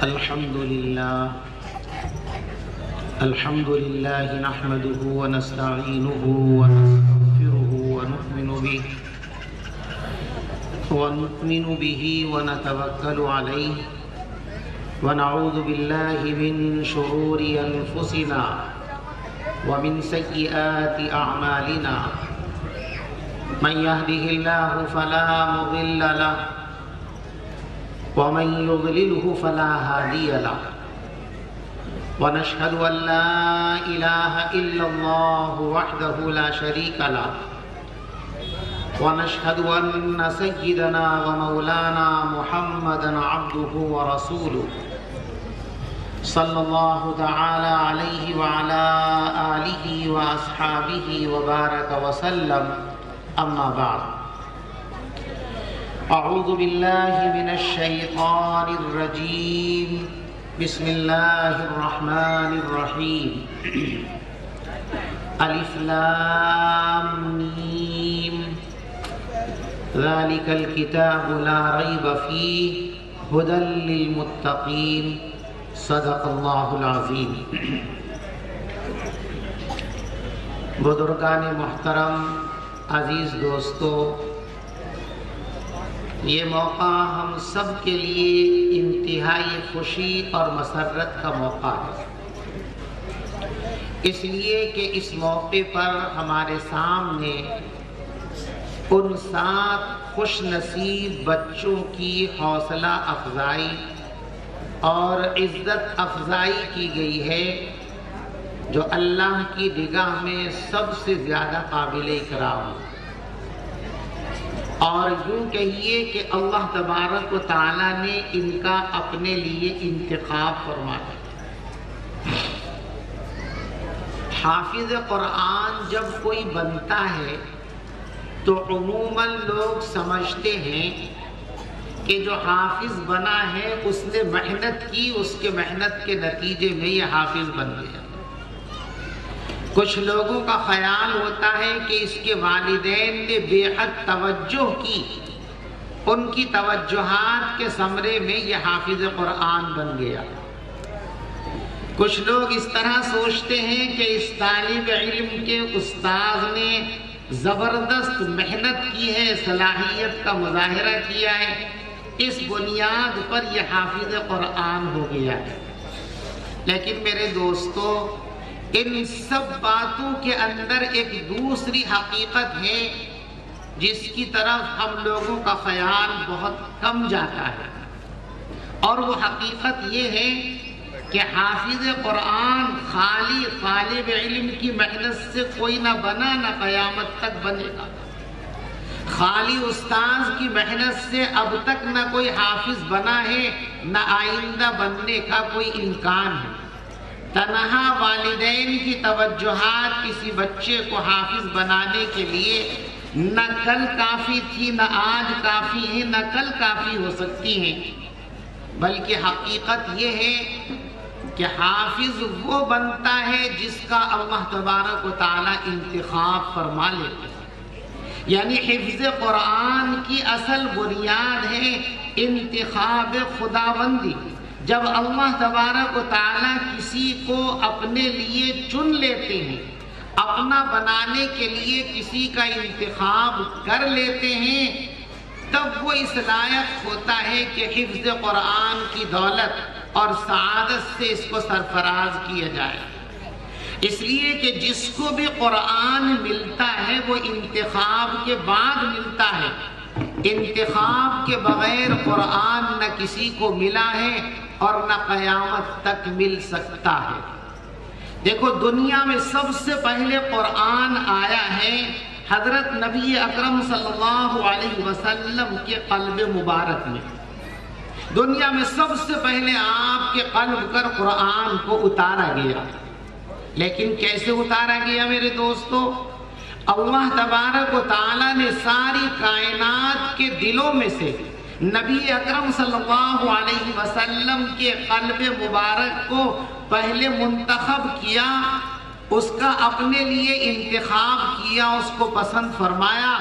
الحمد لله نحمده ونستعينه ونستغفره ونؤمن به ونتوكل عليه ونعوذ بالله من شرور أنفسنا ومن سيئات أعمالنا من يهده الله فلا مضل له ومن يضلله فلا هادي له ونشهد أن لا إله إلا الله وحده لا شريك له ونشهد أن سيدنا ومولانا محمدا عبده ورسوله صلى الله تعالى عليه وعلى آله وأصحابه وبارك وسلم أما بعد أعوذ بالله من الشيطان الرجيم بسم الله الرحمن الرحيم ألف لام ميم ذلك الكتاب لا ريب فيه هدى للمتقين صدق الله العظيم. بزرگان محترم، عزیز دوستو، یہ موقع ہم سب کے لیے انتہائی خوشی اور مسرت کا موقع ہے، اس لیے کہ اس موقع پر ہمارے سامنے ان 7 خوش نصیب بچوں کی حوصلہ افزائی اور عزت افزائی کی گئی ہے جو اللہ کی نگاہ میں سب سے زیادہ قابل اکرام ہے، اور یوں کہیے کہ اللہ تبارک و تعالیٰ نے ان کا اپنے لیے انتخاب فرمایا۔ حافظ قرآن جب کوئی بنتا ہے تو عموماً لوگ سمجھتے ہیں کہ جو حافظ بنا ہے اس نے محنت کی، اس کے محنت کے نتیجے میں یہ حافظ بن گیا۔ کچھ لوگوں کا خیال ہوتا ہے کہ اس کے والدین نے بے حد توجہ کی، ان کی توجہات کے ثمرے میں یہ حافظ قرآن بن گیا۔ کچھ لوگ اس طرح سوچتے ہیں کہ اس طالب علم کے استاذ نے زبردست محنت کی ہے، صلاحیت کا مظاہرہ کیا ہے، اس بنیاد پر یہ حافظ قرآن ہو گیا ہے۔ لیکن میرے دوستو، ان سب باتوں کے اندر ایک دوسری حقیقت ہے جس کی طرف ہم لوگوں کا خیال بہت کم جاتا ہے، اور وہ حقیقت یہ ہے کہ حافظ قرآن خالی طالب علم کی محنت سے کوئی نہ بنا، نہ قیامت تک بنے گا۔ خالی استاذ کی محنت سے اب تک نہ کوئی حافظ بنا ہے، نہ آئندہ بننے کا کوئی امکان ہے۔ تنہا والدین کی توجہات کسی بچے کو حافظ بنانے کے لیے نہ کل کافی تھی، نہ آج کافی ہے، نہ کل کافی ہو سکتی ہیں، بلکہ حقیقت یہ ہے کہ حافظ وہ بنتا ہے جس کا اللہ تبارک و تعالی انتخاب فرما لیتے ہیں۔ یعنی حفظ قرآن کی اصل بنیاد ہے انتخاب خداوندی۔ جب اللہ تبارک و تعالی کسی کو اپنے لیے چن لیتے ہیں، اپنا بنانے کے لیے کسی کا انتخاب کر لیتے ہیں، تب وہ اس لائق ہوتا ہے کہ حفظ قرآن کی دولت اور سعادت سے اس کو سرفراز کیا جائے۔ اس لیے کہ جس کو بھی قرآن ملتا ہے وہ انتخاب کے بعد ملتا ہے، انتخاب کے بغیر قرآن نہ کسی کو ملا ہے اور نہ قیامت تک مل سکتا ہے۔ دیکھو، دنیا میں سب سے پہلے قرآن آیا ہے حضرت نبی اکرم صلی اللہ علیہ وسلم کے قلب مبارک میں۔ دنیا میں سب سے پہلے آپ کے قلب پر قرآن کو اتارا گیا۔ لیکن کیسے اتارا گیا میرے دوستو؟ اللہ تبارک و تعالیٰ نے ساری کائنات کے دلوں میں سے نبی اکرم صلی اللہ علیہ وسلم کے قلب مبارک کو پہلے منتخب کیا، اس کا اپنے لیے انتخاب کیا، اس کو پسند فرمایا،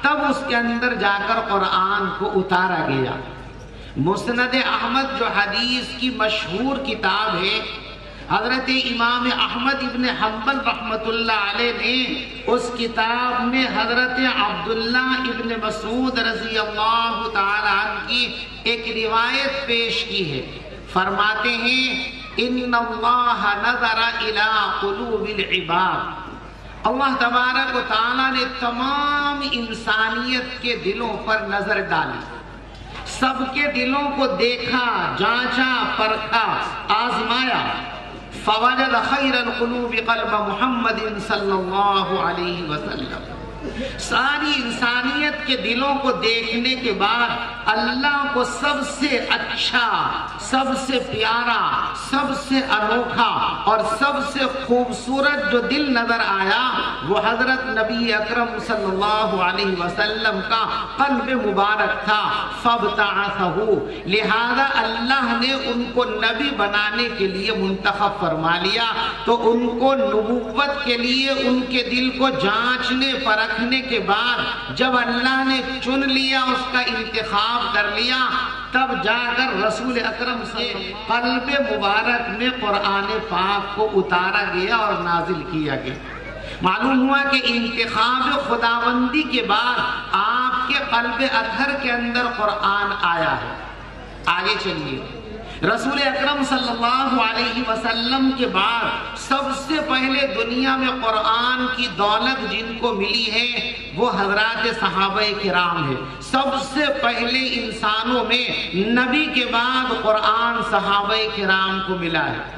تب اس کے اندر جا کر قرآن کو اتارا گیا۔ مسند احمد جو حدیث کی مشہور کتاب ہے، حضرت امام احمد ابن حنبل رحمۃ اللہ علیہ نے اس کتاب میں حضرت عبداللہ ابن مسعود رضی اللہ تعالی عنہ کی ایک روایت پیش کی ہے۔ فرماتے ہیں ان اللہ نظر الی قلوب العباد، اللہ تبارک و تعالی نے تمام انسانیت کے دلوں پر نظر ڈالی، سب کے دلوں کو دیکھا، جانچا، پرکھا، آزمایا۔ فوجد خیر القلوب قلب محمد صلی اللہ علیہ وسلم، ساری انسانیت کے دلوں کو دیکھنے کے بعد اللہ کو سب سے اچھا، سب سے پیارا، سب سے انوکھا اور سب سے خوبصورت جو دل نظر آیا وہ حضرت نبی اکرم صلی اللہ علیہ وسلم کا قلب مبارک تھا۔ فابتعثہ، لہذا اللہ نے ان کو نبی بنانے کے لیے منتخب فرما لیا، تو ان کو نبوت کے لیے ان کے دل کو جانچنے پرکھنے کے بعد جب اللہ نے چن لیا، اس کا انتخاب کر لیا، تب جا کر رسول اکرم سے قلب مبارک میں قرآن پاک کو اتارا گیا اور نازل کیا گیا۔ معلوم ہوا کہ انتخاب خداوندی کے بعد آپ کے قلب اطہر کے اندر قرآن آیا ہے۔ آگے چلیے، رسول اکرم صلی اللہ علیہ وسلم کے بعد سب سے پہلے دنیا میں قرآن کی دولت جن کو ملی ہے وہ حضرات صحابہ کرام ہے۔ سب سے پہلے انسانوں میں نبی کے بعد قرآن صحابہ کرام کو ملا ہے۔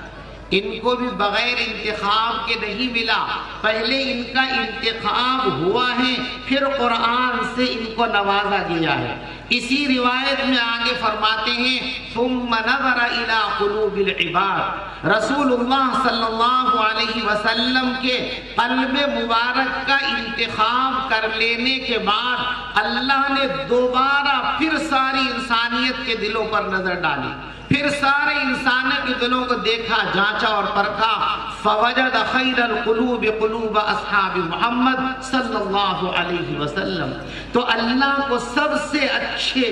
ان کو بھی بغیر انتخاب کے نہیں ملا، پہلے ان کا انتخاب ہوا ہے، پھر قرآن سے ان کو نوازا گیا ہے۔ اسی روایت میں آگے فرماتے ہیں ثم نظر الى قلوب العباد، رسول اللہ صلی اللہ علیہ وسلم کے قلب مبارک کا انتخاب کر لینے کے بعد اللہ نے دوبارہ پھر ساری انسانیت کے دلوں پر نظر ڈالی، پھر سارے انسانوں کے دلوں کو دیکھا، جانچا اور پرکھا۔ فوجد خیر القلوب قلوب اصحاب محمد صلی اللہ علیہ وسلم، تو اللہ کو سب سے اچھے،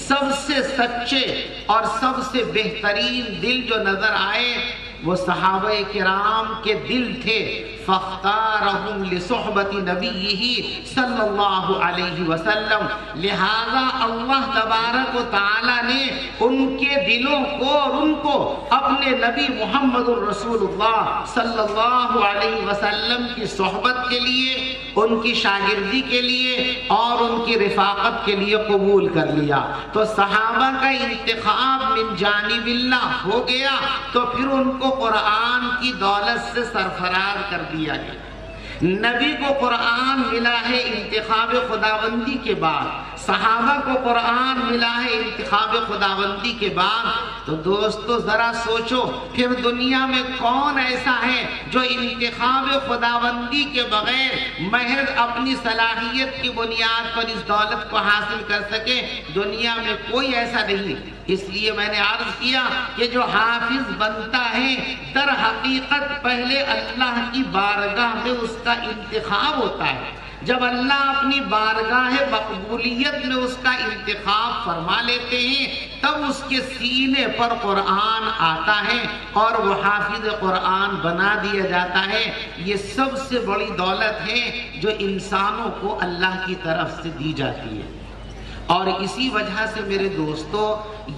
سب سے سچے اور سب سے بہترین دل جو نظر آئے وہ صحابہ کرام کے دل تھے۔ فاختارہم لصحبت نبیہ صلی اللہ علیہ وسلم، لہذا اللہ تبارک و تعالی نے ان کے دلوں کو اور ان کو اپنے نبی محمد الرسول اللہ صلی اللہ علیہ وسلم کی صحبت کے لیے، ان کی شاگردی کے لیے اور ان کی رفاقت کے لیے قبول کر لیا۔ تو صحابہ کا انتخاب من جانب اللہ ہو گیا، تو پھر ان کو قرآن کی دولت سے سرفراز کر دیا گیا۔ نبی کو قرآن ملا ہے انتخاب خداوندی کے بعد، صحابہ کو قرآن ملا ہے انتخاب خداوندی کے بعد، تو دوستو ذرا سوچو پھر دنیا میں کون ایسا ہے جو انتخاب خداوندی کے بغیر محض اپنی صلاحیت کی بنیاد پر اس دولت کو حاصل کر سکے؟ دنیا میں کوئی ایسا نہیں۔ اس لیے میں نے عرض کیا کہ جو حافظ بنتا ہے در حقیقت پہلے اللہ کی بارگاہ میں اس کا انتخاب ہوتا ہے۔ جب اللہ اپنی بارگاہ مقبولیت میں اس کا انتخاب فرما لیتے ہیں تب اس کے سینے پر قرآن آتا ہے اور وہ حافظ قرآن بنا دیا جاتا ہے۔ یہ سب سے بڑی دولت ہے جو انسانوں کو اللہ کی طرف سے دی جاتی ہے، اور اسی وجہ سے میرے دوستو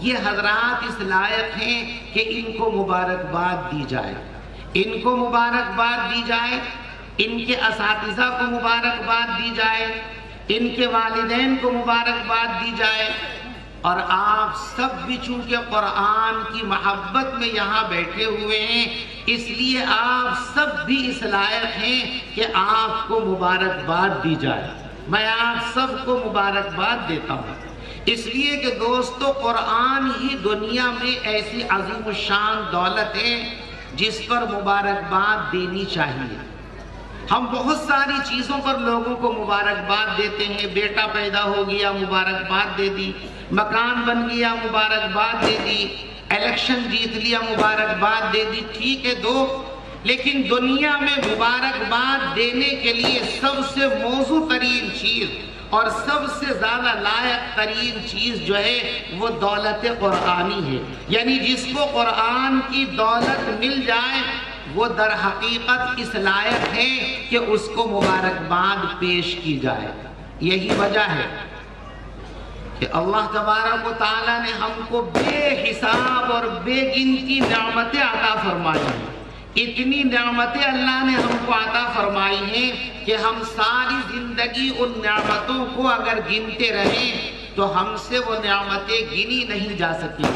یہ حضرات اس لائق ہیں کہ ان کو مبارکباد دی جائے، ان کو مبارکباد دی جائے، ان کے اساتذہ کو مبارکباد دی جائے، ان کے والدین کو مبارکباد دی جائے۔ اور آپ سب بھی چونکہ قرآن کی محبت میں یہاں بیٹھے ہوئے ہیں، اس لیے آپ سب بھی اس لائق ہیں کہ آپ کو مبارکباد دی جائے۔ میں آپ سب کو مبارکباد دیتا ہوں، اس لیے کہ دوستو قرآن ہی دنیا میں ایسی عظیم الشان دولت ہے جس پر مبارکباد دینی چاہیے۔ ہم بہت ساری چیزوں پر لوگوں کو مبارکباد دیتے ہیں، بیٹا پیدا ہو گیا مبارکباد دے دی، مکان بن گیا مبارکباد دے دی، الیکشن جیت لیا مبارکباد دے دی، ٹھیک ہے دو، لیکن دنیا میں مبارکباد دینے کے لیے سب سے موزوں ترین چیز اور سب سے زیادہ لائق ترین چیز جو ہے وہ دولت قرآنی ہے، یعنی جس کو قرآن کی دولت مل جائے وہ در حقیقت اس لائق ہے کہ اس کو مبارکباد پیش کی جائے۔ یہی وجہ ہے کہ اللہ تبارک و تعالیٰ نے ہم کو بے حساب اور بے گنتی نعمتیں عطا فرمائی ہیں۔ اتنی نعمتیں اللہ نے ہم کو عطا فرمائی ہیں کہ ہم ساری زندگی ان نعمتوں کو اگر گنتے رہیں تو ہم سے وہ نعمتیں گنی نہیں جا سکیں۔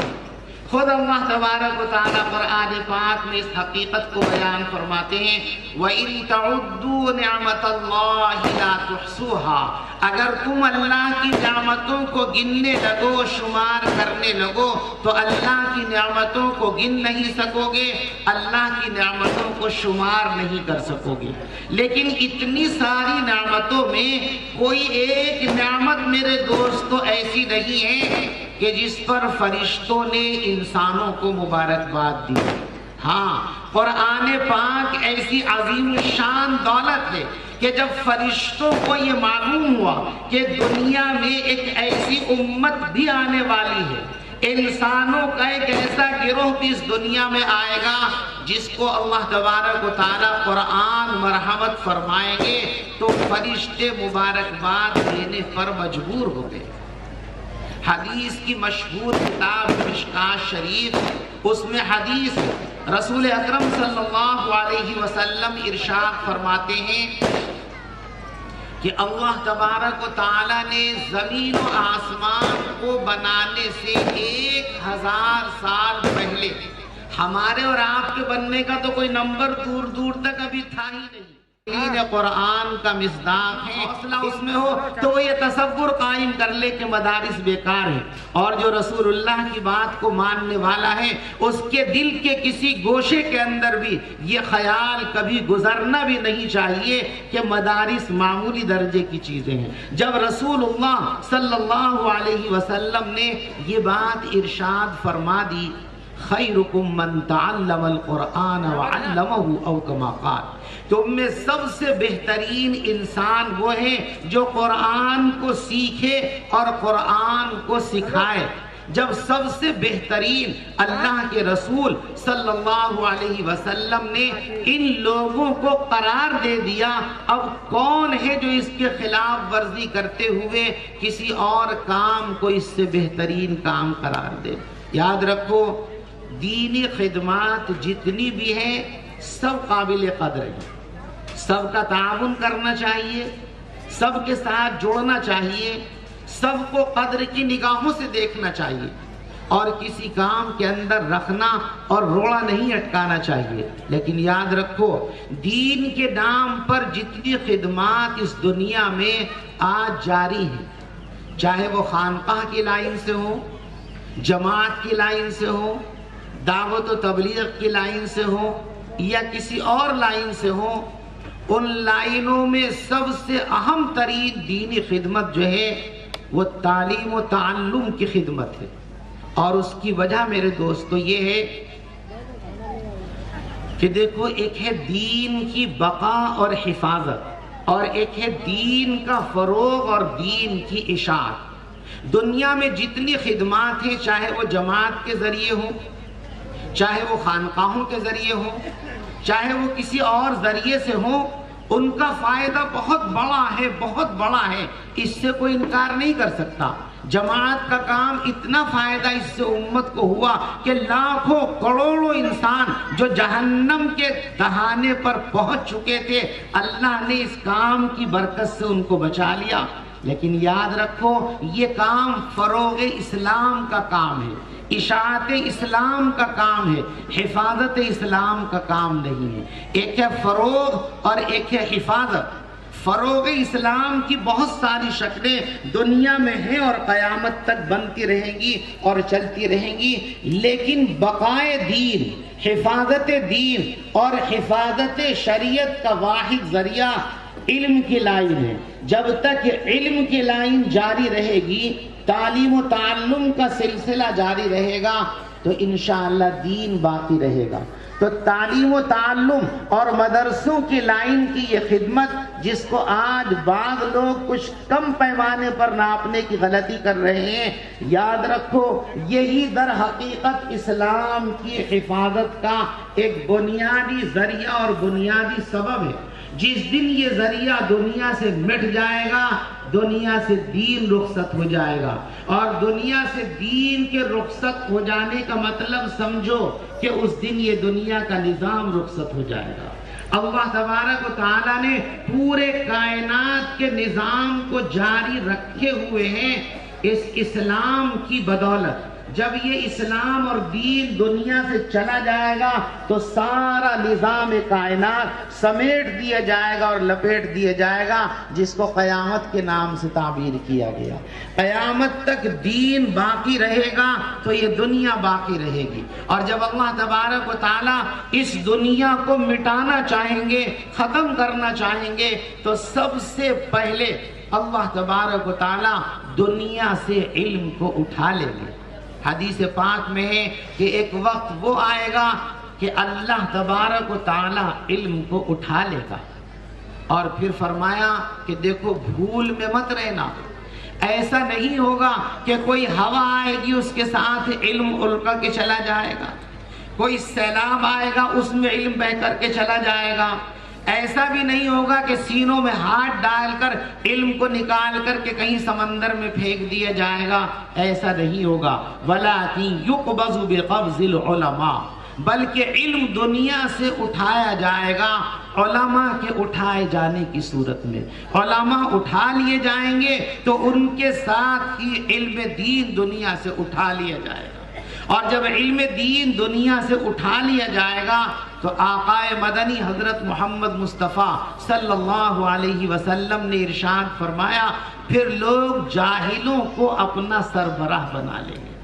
خود اللہ تبارک و تعالیٰ قرآن پاک میں اس حقیقت کو بیان فرماتے ہیں وَإِن تَعُدُّوا نِعْمَةَ اللَّهِ لَا تُحْصُوهَا، اگر تم اللہ کی نعمتوں کو گننے لگو، شمار کرنے لگو تو اللہ کی نعمتوں کو گن نہیں سکو گے، اللہ کی نعمتوں کو شمار نہیں کر سکو گے۔ لیکن اتنی ساری نعمتوں میں کوئی ایک نعمت میرے دوستو ایسی نہیں ہے کہ جس پر فرشتوں نے انسانوں کو مبارکباد دی۔ ہاں، قرآن پاک ایسی عظیم شان دولت ہے کہ جب فرشتوں کو یہ معلوم ہوا کہ دنیا میں ایک ایسی امت بھی آنے والی ہے، انسانوں کا ایک ایسا گروہ بھی اس دنیا میں آئے گا جس کو اللہ تبارک و تعالیٰ قرآن مرحمت فرمائیں گے، تو فرشتے مبارکباد دینے پر مجبور ہو گئے۔ حدیث کی مشہور کتاب مشکوٰۃ شریف، اس میں حدیث رسول اکرم صلی اللہ علیہ وسلم ارشاد فرماتے ہیں کہ اللہ تبارک و تعالیٰ نے زمین و آسمان کو بنانے سے 1000 سال پہلے ہمارے اور آپ کے بننے کا تو کوئی نمبر دور دور تک ابھی تھا ہی نہیں۔ قرآن کا مصداق ہے، حوصلہ اس میں ہو تو وہ یہ تصور قائم کر لے کہ مدارس بیکار ہیں، اور جو رسول اللہ کی بات کو ماننے والا ہے اس کے دل کے کسی گوشے کے اندر بھی یہ خیال کبھی گزرنا بھی نہیں چاہیے کہ مدارس معمولی درجے کی چیزیں ہیں۔ جب رسول اللہ صلی اللہ علیہ وسلم نے یہ بات ارشاد فرما دی خیرکم من تعلم القرآن وعلمہ او کما قال، تم میں سب سے بہترین انسان وہ ہے جو قرآن کو سیکھے اور قرآن کو سکھائے۔ جب سب سے بہترین اللہ کے رسول صلی اللہ علیہ وسلم نے ان لوگوں کو قرار دے دیا، اب کون ہے جو اس کے خلاف ورزی کرتے ہوئے کسی اور کام کو اس سے بہترین کام قرار دے؟ یاد رکھو، دینی خدمات جتنی بھی ہیں سب قابل قدر ہیں، سب کا تعاون کرنا چاہیے، سب کے ساتھ جوڑنا چاہیے، سب کو قدر کی نگاہوں سے دیکھنا چاہیے، اور کسی کام کے اندر رکھنا اور روڑا نہیں اٹکانا چاہیے۔ لیکن یاد رکھو، دین کے نام پر جتنی خدمات اس دنیا میں آج جاری ہیں، چاہے وہ خانقاہ کی لائن سے ہو، جماعت کی لائن سے ہو، دعوت و تبلیغ کی لائن سے ہو یا کسی اور لائن سے ہو، ان لائنوں میں سب سے اہم ترین دینی خدمت جو ہے وہ تعلیم و تعلم کی خدمت ہے۔ اور اس کی وجہ میرے دوستو یہ ہے کہ دیکھو، ایک ہے دین کی بقا اور حفاظت، اور ایک ہے دین کا فروغ اور دین کی اشاعت۔ دنیا میں جتنی خدمات ہیں، چاہے وہ جماعت کے ذریعے ہوں، چاہے وہ خانقاہوں کے ذریعے ہوں، چاہے وہ کسی اور ذریعے سے ہوں، ان کا فائدہ بہت بڑا ہے، بہت بڑا ہے، اس سے کوئی انکار نہیں کر سکتا۔ جماعت کا کام اتنا فائدہ اس سے امت کو ہوا کہ لاکھوں کروڑوں انسان جو جہنم کے دہانے پر پہنچ چکے تھے، اللہ نے اس کام کی برکت سے ان کو بچا لیا۔ لیکن یاد رکھو، یہ کام فروغ اسلام کا کام ہے، اشاعت اسلام کا کام ہے، حفاظت اسلام کا کام نہیں ہے۔ ایک ہے فروغ اور ایک ہے حفاظت۔ فروغ اسلام کی بہت ساری شکلیں دنیا میں ہیں اور قیامت تک بنتی رہیں گی اور چلتی رہیں گی، لیکن بقائے دین، حفاظت دین اور حفاظت شریعت کا واحد ذریعہ علم کی لائن ہے۔ جب تک علم کی لائن جاری رہے گی، تعلیم و تعلم کا سلسلہ جاری رہے گا، تو انشاءاللہ دین باقی رہے گا۔ تو تعلیم و تعلم اور مدرسوں کی لائن کی یہ خدمت، جس کو آج بعض لوگ کچھ کم پیمانے پر ناپنے کی غلطی کر رہے ہیں، یاد رکھو یہی در حقیقت اسلام کی حفاظت کا ایک بنیادی ذریعہ اور بنیادی سبب ہے۔ جس دن یہ ذریعہ دنیا سے مٹ جائے گا، دنیا سے دین رخصت ہو جائے گا، اور دنیا سے دین کے رخصت ہو جانے کا مطلب سمجھو کہ اس دن یہ دنیا کا نظام رخصت ہو جائے گا۔ اللہ تبارک و تعالیٰ نے پورے کائنات کے نظام کو جاری رکھے ہوئے ہیں اس اسلام کی بدولت۔ جب یہ اسلام اور دین دنیا سے چلا جائے گا تو سارا نظام کائنات سمیٹ دیا جائے گا اور لپیٹ دیا جائے گا، جس کو قیامت کے نام سے تعبیر کیا گیا۔ قیامت تک دین باقی رہے گا تو یہ دنیا باقی رہے گی، اور جب اللہ تبارک و تعالیٰ اس دنیا کو مٹانا چاہیں گے، ختم کرنا چاہیں گے، تو سب سے پہلے اللہ تبارک و تعالیٰ دنیا سے علم کو اٹھا لیں گے۔ حدیث پاک میں ہے کہ ایک وقت وہ آئے گا کہ اللہ تبارک و تعالی علم کو اٹھا لے گا، اور پھر فرمایا کہ دیکھو بھول میں مت رہنا، ایسا نہیں ہوگا کہ کوئی ہوا آئے گی اس کے ساتھ علم الکا کے چلا جائے گا، کوئی سیلاب آئے گا اس میں علم بہہ کر کے چلا جائے گا، ایسا بھی نہیں ہوگا کہ سینوں میں ہاتھ ڈال کر علم کو نکال کر کے کہیں سمندر میں پھینک دیا جائے گا، ایسا نہیں ہوگا۔ وَلَٰكِن يُقْبَضُ بِقَبْضِ الْعُلَمَاءِ، بلکہ علم دنیا سے اٹھایا جائے گا علماء کے اٹھائے جانے کی صورت میں۔ علماء اٹھا لیے جائیں گے تو ان کے ساتھ ہی علم دین دنیا سے اٹھا لیا جائے گا، اور جب علم دین دنیا سے اٹھا لیا جائے گا تو آقا مدنی حضرت محمد مصطفیٰ صلی اللہ علیہ وسلم نے ارشاد فرمایا، پھر لوگ جاہلوں کو اپنا سربراہ بنا لیں گے،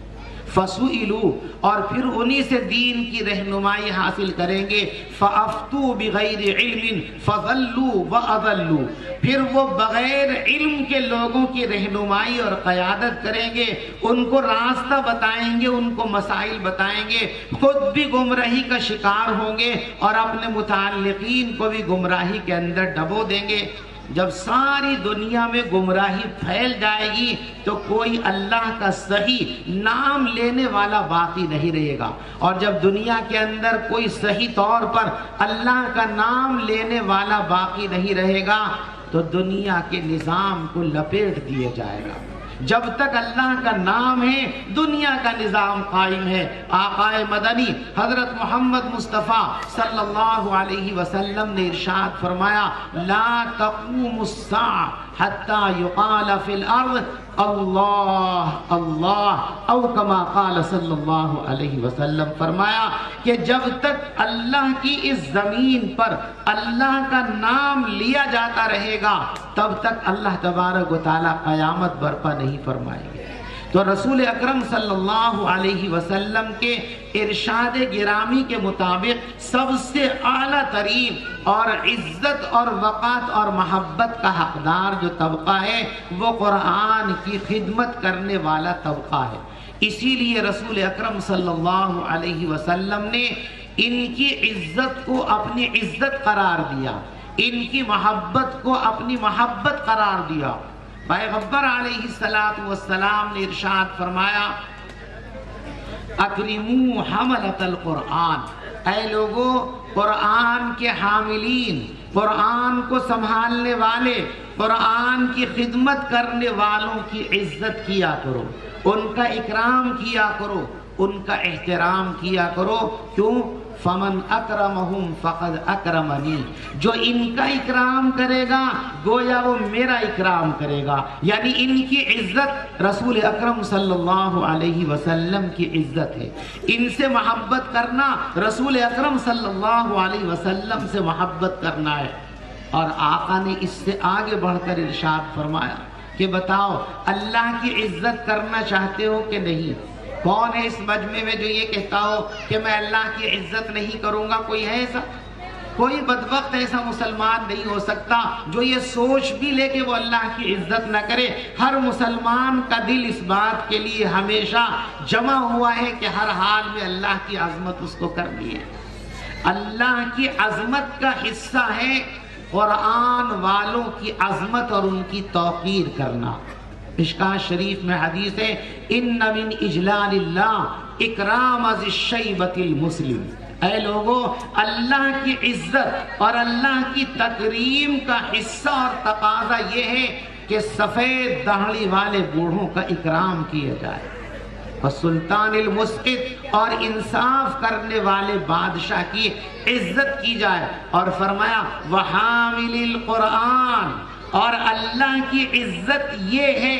فَسُئِلُوا، اور پھر انہی سے دین کی رہنمائی حاصل کریں گے، فَأَفْتُوا بِغَيْرِ عِلْمٍ فَضَلُّوا وَأَضَلُّوا، پھر وہ بغیر علم کے لوگوں کی رہنمائی اور قیادت کریں گے، ان کو راستہ بتائیں گے، ان کو مسائل بتائیں گے، خود بھی گمراہی کا شکار ہوں گے اور اپنے متعلقین کو بھی گمراہی کے اندر ڈبو دیں گے۔ جب ساری دنیا میں گمراہی پھیل جائے گی تو کوئی اللہ کا صحیح نام لینے والا باقی نہیں رہے گا، اور جب دنیا کے اندر کوئی صحیح طور پر اللہ کا نام لینے والا باقی نہیں رہے گا تو دنیا کے نظام کو لپیٹ دیا جائے گا۔ جب تک اللہ کا نام ہے دنیا کا نظام قائم ہے۔ آقا مدنی حضرت محمد مصطفیٰ صلی اللہ علیہ وسلم نے ارشاد فرمایا، لا تقوم الساعة حتى يقال في الارض اللہ اللہ، او کما قال صلی اللہ علیہ وسلم، فرمایا کہ جب تک اللہ کی اس زمین پر اللہ کا نام لیا جاتا رہے گا تب تک اللہ تبارک و تعالی قیامت برپا نہیں فرمائیں گے۔ تو رسول اکرم صلی اللہ علیہ وسلم کے ارشاد گرامی کے مطابق سب سے اعلیٰ ترین اور عزت اور وقار اور محبت کا حقدار جو طبقہ ہے وہ قرآن کی خدمت کرنے والا طبقہ ہے۔ اسی لیے رسول اکرم صلی اللہ علیہ وسلم نے ان کی عزت کو اپنی عزت قرار دیا، ان کی محبت کو اپنی محبت قرار دیا۔ پیغمبر علیہ السلام نے ارشاد فرمایا، اکرموا حملۃ القرآن، اے لوگو قرآن کے حاملین، قرآن کو سنبھالنے والے، قرآن کی خدمت کرنے والوں کی عزت کیا کرو، ان کا اکرام کیا کرو، ان کا احترام کیا کرو۔ کیوں؟ فمن اکرمہم فقد اکرمنی، جو ان کا اکرام کرے گا گویا وہ میرا اکرام کرے گا، یعنی ان کی عزت رسول اکرم صلی اللہ علیہ وسلم کی عزت ہے۔ ان سے محبت کرنا رسول اکرم صلی اللہ علیہ وسلم سے محبت کرنا ہے۔ اور آقا نے اس سے آگے بڑھ کر ارشاد فرمایا کہ بتاؤ اللہ کی عزت کرنا چاہتے ہو کہ نہیں؟ کون ہے اس مجمع میں جو یہ کہتا ہو کہ میں اللہ کی عزت نہیں کروں گا؟ کوئی ہے ایسا؟ کوئی بدبخت ایسا مسلمان نہیں ہو سکتا جو یہ سوچ بھی لے کہ وہ اللہ کی عزت نہ کرے۔ ہر مسلمان کا دل اس بات کے لیے ہمیشہ جمع ہوا ہے کہ ہر حال میں اللہ کی عظمت اس کو کرنی ہے۔ اللہ کی عظمت کا حصہ ہے قرآن والوں کی عظمت اور ان کی توقیر کرنا۔ مشکوٰۃ شریف میں حدیث ہے ان من اجلال اللہ اکرام ذی الشیبۃ المسلم۔ اے لوگو، اللہ کی عزت اور اللہ کی تکریم کا حصہ اور تقاضا یہ ہے کہ سفید داڑھی والے بوڑھوں کا اکرام کیا جائے، اور سلطان المسقط اور انصاف کرنے والے بادشاہ کی عزت کی جائے۔ اور فرمایا وحامل القرآن، اور اللہ کی عزت یہ ہے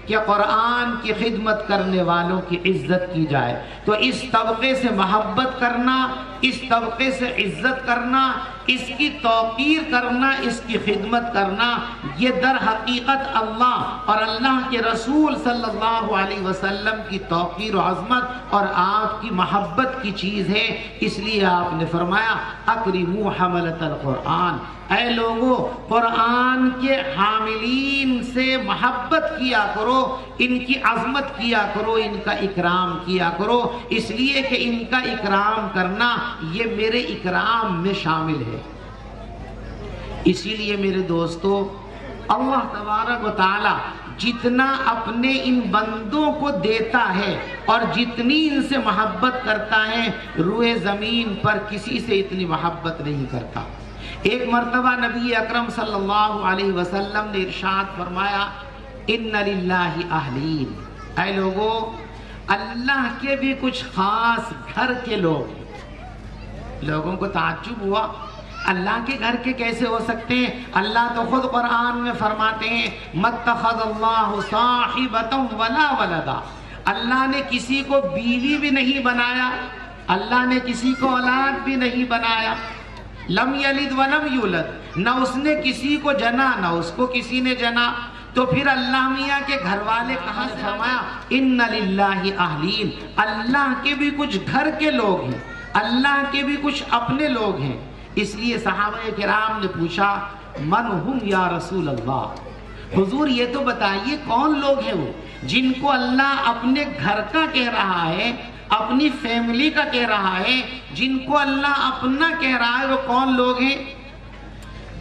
کہ قرآن کی خدمت کرنے والوں کی عزت کی جائے۔ تو اس طبقے سے محبت کرنا، اس طبقے سے عزت کرنا، اس کی توقیر کرنا، اس کی خدمت کرنا، یہ در حقیقت اللہ اور اللہ کے رسول صلی اللہ علیہ وسلم کی توقیر و عظمت اور آپ کی محبت کی چیز ہے۔ اس لیے آپ نے فرمایا اکرموا حملۃ القرآن، اے لوگو قرآن کے حاملین سے محبت کیا کرو، ان کی عظمت کیا کرو، ان کا اکرام کیا کرو، اس لیے کہ ان کا اکرام کرنا یہ میرے اکرام میں شامل ہے۔ اسی لیے میرے دوستو، اللہ تبارک و تعالی جتنا اپنے ان بندوں کو دیتا ہے اور جتنی ان سے محبت کرتا ہے، روئے زمین پر کسی سے اتنی محبت نہیں کرتا۔ ایک مرتبہ نبی اکرم صلی اللہ علیہ وسلم نے ارشاد فرمایا ان للہ اہلین، اے لوگو اللہ کے بھی کچھ خاص گھر کے لوگ ہیں۔ لوگوں کو تعجب ہوا، اللہ کے گھر کے کیسے ہو سکتے ہیں؟ اللہ تو خود قرآن میں فرماتے ہیں مَتَّخَذَ اللَّهُ صَاحِبَةً وَلَا وَلَدًا، اللہ نے کسی کو بیوی بھی نہیں بنایا، اللہ نے کسی کو اولاد بھی نہیں بنایا، لم یلد ولم یولد، نہ اس نے کسی کو جنا نہ اس کو کسی نے جنا۔ تو پھر اللہ میاں کے گھر والے کہاں سے؟ فرمایا ان للہ اہلین، اللہ کے بھی کچھ گھر کے لوگ ہیں، اللہ کے بھی کچھ اپنے لوگ ہیں۔ اس لیے صحابہ کرام نے پوچھا من ہم یا رسول اللہ، حضور یہ تو بتائیے کون لوگ ہیں وہ جن کو اللہ اپنے گھر کا کہہ رہا ہے، اپنی فیملی کا کہہ رہا ہے، جن کو اللہ اپنا کہہ رہا ہے، وہ کون لوگ ہیں؟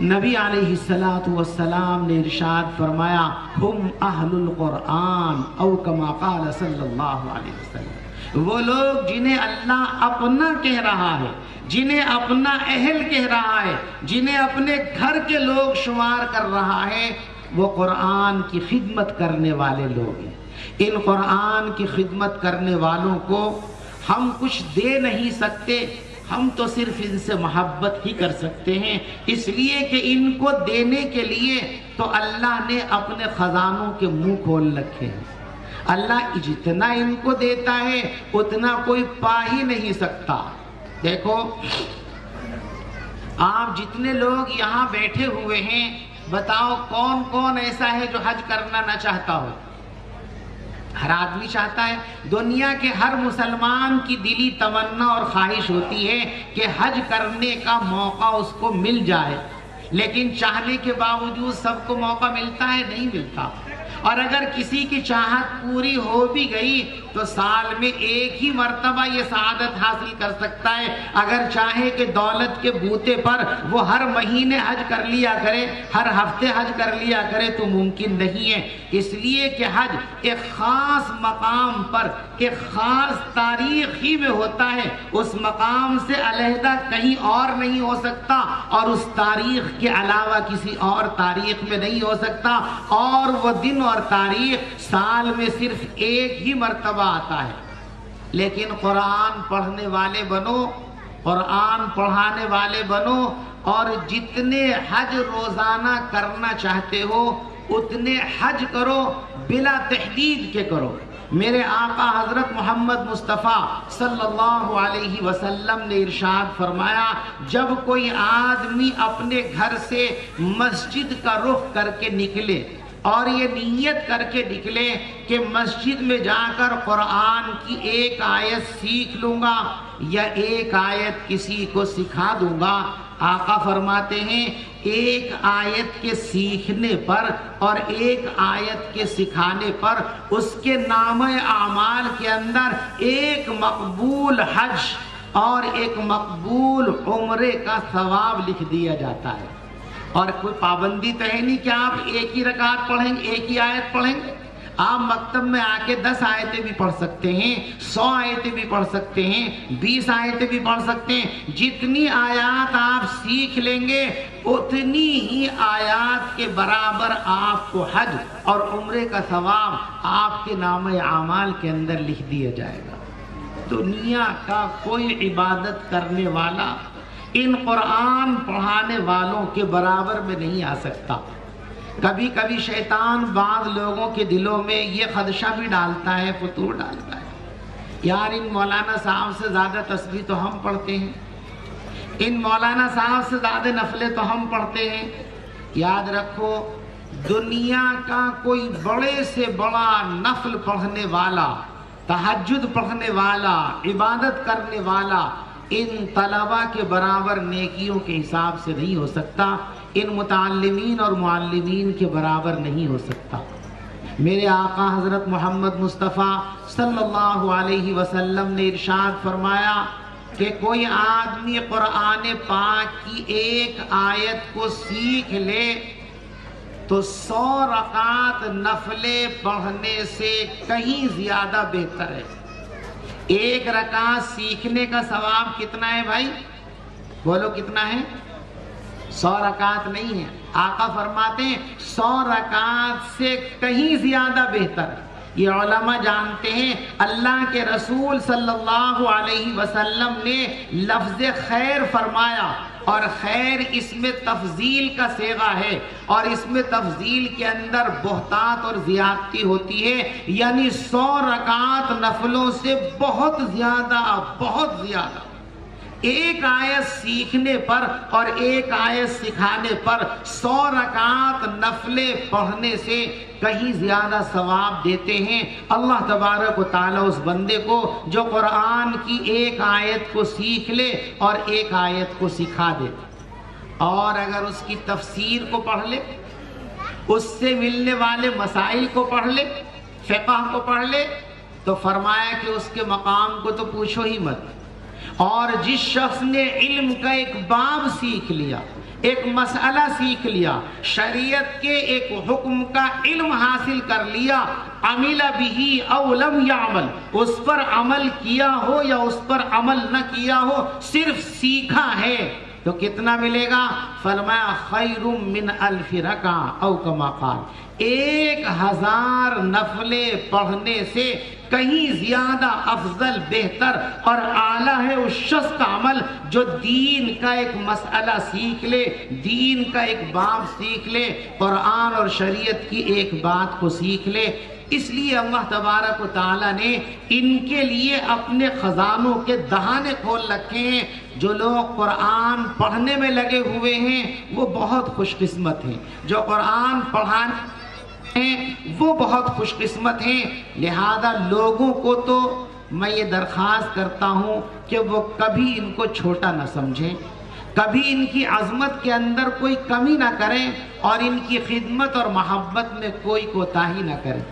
نبی علیہ السلام نے ارشاد فرمایا ہم اہل القرآن او کما قال صلی اللہ علیہ وسلم، وہ لوگ جنہیں اللہ اپنا کہہ رہا ہے، جنہیں اپنا اہل کہہ رہا ہے، جنہیں اپنے گھر کے لوگ شمار کر رہا ہے، وہ قرآن کی خدمت کرنے والے لوگ ہیں۔ ان قرآن کی خدمت کرنے والوں کو ہم کچھ دے نہیں سکتے، ہم تو صرف ان سے محبت ہی کر سکتے ہیں، اس لیے کہ ان کو دینے کے لیے تو اللہ نے اپنے خزانوں کے منہ کھول رکھے ہیں۔ اللہ جتنا ان کو دیتا ہے اتنا کوئی پا ہی نہیں سکتا۔ دیکھو آپ جتنے لوگ یہاں بیٹھے ہوئے ہیں، بتاؤ کون کون ایسا ہے جو حج کرنا نہ چاہتا ہو؟ ہر آدمی چاہتا ہے، دنیا کے ہر مسلمان کی دلی تمنا اور خواہش ہوتی ہے کہ حج کرنے کا موقع اس کو مل جائے، لیکن چاہنے کے باوجود سب کو موقع ملتا ہے؟ نہیں ملتا۔ اور اگر کسی کی چاہت پوری ہو بھی گئی تو سال میں ایک ہی مرتبہ یہ سعادت حاصل کر سکتا ہے۔ اگر چاہے کہ دولت کے بوتے پر وہ ہر مہینے حج کر لیا کرے، ہر ہفتے حج کر لیا کرے تو ممکن نہیں ہے۔ اس لیے کہ حج ایک خاص مقام پر، ایک خاص تاریخ ہی میں ہوتا ہے، اس مقام سے علیحدہ کہیں اور نہیں ہو سکتا، اور اس تاریخ کے علاوہ کسی اور تاریخ میں نہیں ہو سکتا، اور وہ دن اور تاریخ سال میں صرف ایک ہی مرتبہ آتا ہے۔ لیکن قرآن پڑھنے والے بنو، قرآن پڑھانے والے بنو، اور جتنے حج روزانہ کرنا چاہتے ہو اتنے حج کرو، بلا تحدید کے کرو۔ میرے آقا حضرت محمد مصطفیٰ صلی اللہ علیہ وسلم نے ارشاد فرمایا جب کوئی آدمی اپنے گھر سے مسجد کا رخ کر کے نکلے اور یہ نیت کر کے نکلے کہ مسجد میں جا کر قرآن کی ایک آیت سیکھ لوں گا یا ایک آیت کسی کو سکھا دوں گا، آقا فرماتے ہیں ایک آیت کے سیکھنے پر اور ایک آیت کے سکھانے پر اس کے نامہ اعمال کے اندر ایک مقبول حج اور ایک مقبول عمرے کا ثواب لکھ دیا جاتا ہے۔ اور کوئی پابندی تو ہے نہیں کہ آپ ایک ہی رکعت پڑھیں گے، ایک ہی آیت پڑھیں گے۔ آپ مکتب میں آ کے 10 آیتیں بھی پڑھ سکتے ہیں، 100 آیتیں بھی پڑھ سکتے ہیں، 20 آیتیں بھی پڑھ سکتے ہیں۔ جتنی آیات آپ سیکھ لیں گے اتنی ہی آیات کے برابر آپ کو حج اور عمرے کا ثواب آپ کے نامہ اعمال کے اندر لکھ دیا جائے گا۔ دنیا کا کوئی عبادت کرنے والا ان قرآن پڑھانے والوں کے برابر میں نہیں آ سکتا۔ کبھی کبھی شیطان بعض لوگوں کے دلوں میں یہ خدشہ بھی ڈالتا ہے، فطور ڈالتا ہے، یار ان مولانا صاحب سے زیادہ تسبیح تو ہم پڑھتے ہیں، ان مولانا صاحب سے زیادہ نفلیں تو ہم پڑھتے ہیں۔ یاد رکھو دنیا کا کوئی بڑے سے بڑا نفل پڑھنے والا، تہجد پڑھنے والا، عبادت کرنے والا ان طلبہ کے برابر نیکیوں کے حساب سے نہیں ہو سکتا، ان متعلمین اور معلمین کے برابر نہیں ہو سکتا۔ میرے آقا حضرت محمد مصطفیٰ صلی اللہ علیہ وسلم نے ارشاد فرمایا کہ کوئی آدمی قرآن پاک کی ایک آیت کو سیکھ لے تو 100 رکعت نفلیں پڑھنے سے کہیں زیادہ بہتر ہے۔ ایک رکعت سیکھنے کا ثواب کتنا ہے بھائی؟ بولو کتنا ہے؟ 100 رکعت نہیں ہے، آقا فرماتے ہیں 100 رکعت سے کہیں زیادہ بہتر ہے۔ یہ علماء جانتے ہیں، اللہ کے رسول صلی اللہ علیہ وسلم نے لفظ خیر فرمایا، اور خیر اس میں تفضیل کا صیغہ ہے، اور اس میں تفضیل کے اندر بہتات اور زیادتی ہوتی ہے، یعنی 100 رکعت نفلوں سے بہت زیادہ ایک آیت سیکھنے پر اور ایک آیت سکھانے پر 100 رکعت نفلیں پڑھنے سے کہیں زیادہ ثواب دیتے ہیں اللہ تبارک و تعالیٰ اس بندے کو جو قرآن کی ایک آیت کو سیکھ لے اور ایک آیت کو سکھا دے، اور اگر اس کی تفسیر کو پڑھ لے، اس سے ملنے والے مسائل کو پڑھ لے، فقہ کو پڑھ لے، تو فرمایا کہ اس کے مقام کو تو پوچھو ہی مت۔ اور جس شخص نے علم کا ایک باب سیکھ لیا، ایک مسئلہ سیکھ لیا، شریعت کے ایک حکم کا علم حاصل کر لیا، عمل بھی او لم یعمل، اس پر عمل کیا ہو یا اس پر عمل نہ کیا ہو، صرف سیکھا ہے، تو کتنا ملے گا؟ فرمایا خیر من 1000 رکعہ او کما قال، 1000 نفلیں پڑھنے سے کہیں زیادہ افضل، بہتر اور اعلیٰ ہے اس شخص کا عمل جو دین کا ایک مسئلہ سیکھ لے، دین کا ایک باب سیکھ لے، قرآن اور شریعت کی ایک بات کو سیکھ لے۔ اس لیے اللہ تبارک و تعالیٰ نے ان کے لیے اپنے خزانوں کے دہانے کھول رکھے ہیں۔ جو لوگ قرآن پڑھنے میں لگے ہوئے ہیں وہ بہت خوش قسمت ہیں، جو قرآن پڑھانے وہ بہت خوش قسمت ہیں۔ لہذا لوگوں کو تو میں یہ درخواست کرتا ہوں کہ وہ کبھی ان کو چھوٹا نہ سمجھیں، کبھی ان کی عظمت کے اندر کوئی کمی نہ کریں، اور ان کی خدمت اور محبت میں کوئی کوتاہی نہ کریں۔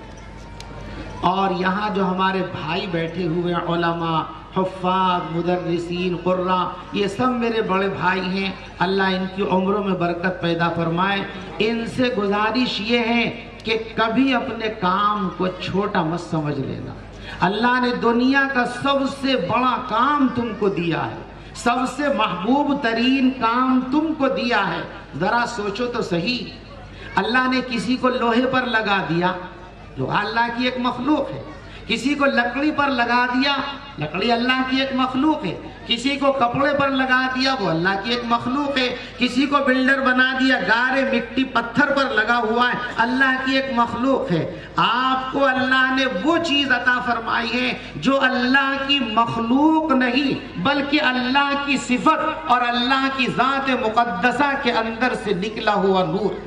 اور یہاں جو ہمارے بھائی بیٹھے ہوئے علماء، حفاظ، مدرسین، قراء، یہ سب میرے بڑے بھائی ہیں، اللہ ان کی عمروں میں برکت پیدا فرمائے۔ ان سے گزارش یہ ہے کہ کبھی اپنے کام کو چھوٹا مت سمجھ لینا۔ اللہ نے دنیا کا سب سے بڑا کام تم کو دیا ہے، سب سے محبوب ترین کام تم کو دیا ہے۔ ذرا سوچو تو صحیح، اللہ نے کسی کو لوہے پر لگا دیا، لوہا اللہ کی ایک مخلوق ہے، کسی کو لکڑی پر لگا دیا، لکڑی اللہ کی ایک مخلوق ہے، کسی کو کپڑے پر لگا دیا، وہ اللہ کی ایک مخلوق ہے، کسی کو بلڈر بنا دیا، گارے مٹی پتھر پر لگا ہوا ہے، اللہ کی ایک مخلوق ہے۔ آپ کو اللہ نے وہ چیز عطا فرمائی ہے جو اللہ کی مخلوق نہیں بلکہ اللہ کی صفت اور اللہ کی ذات مقدسہ کے اندر سے نکلا ہوا نور۔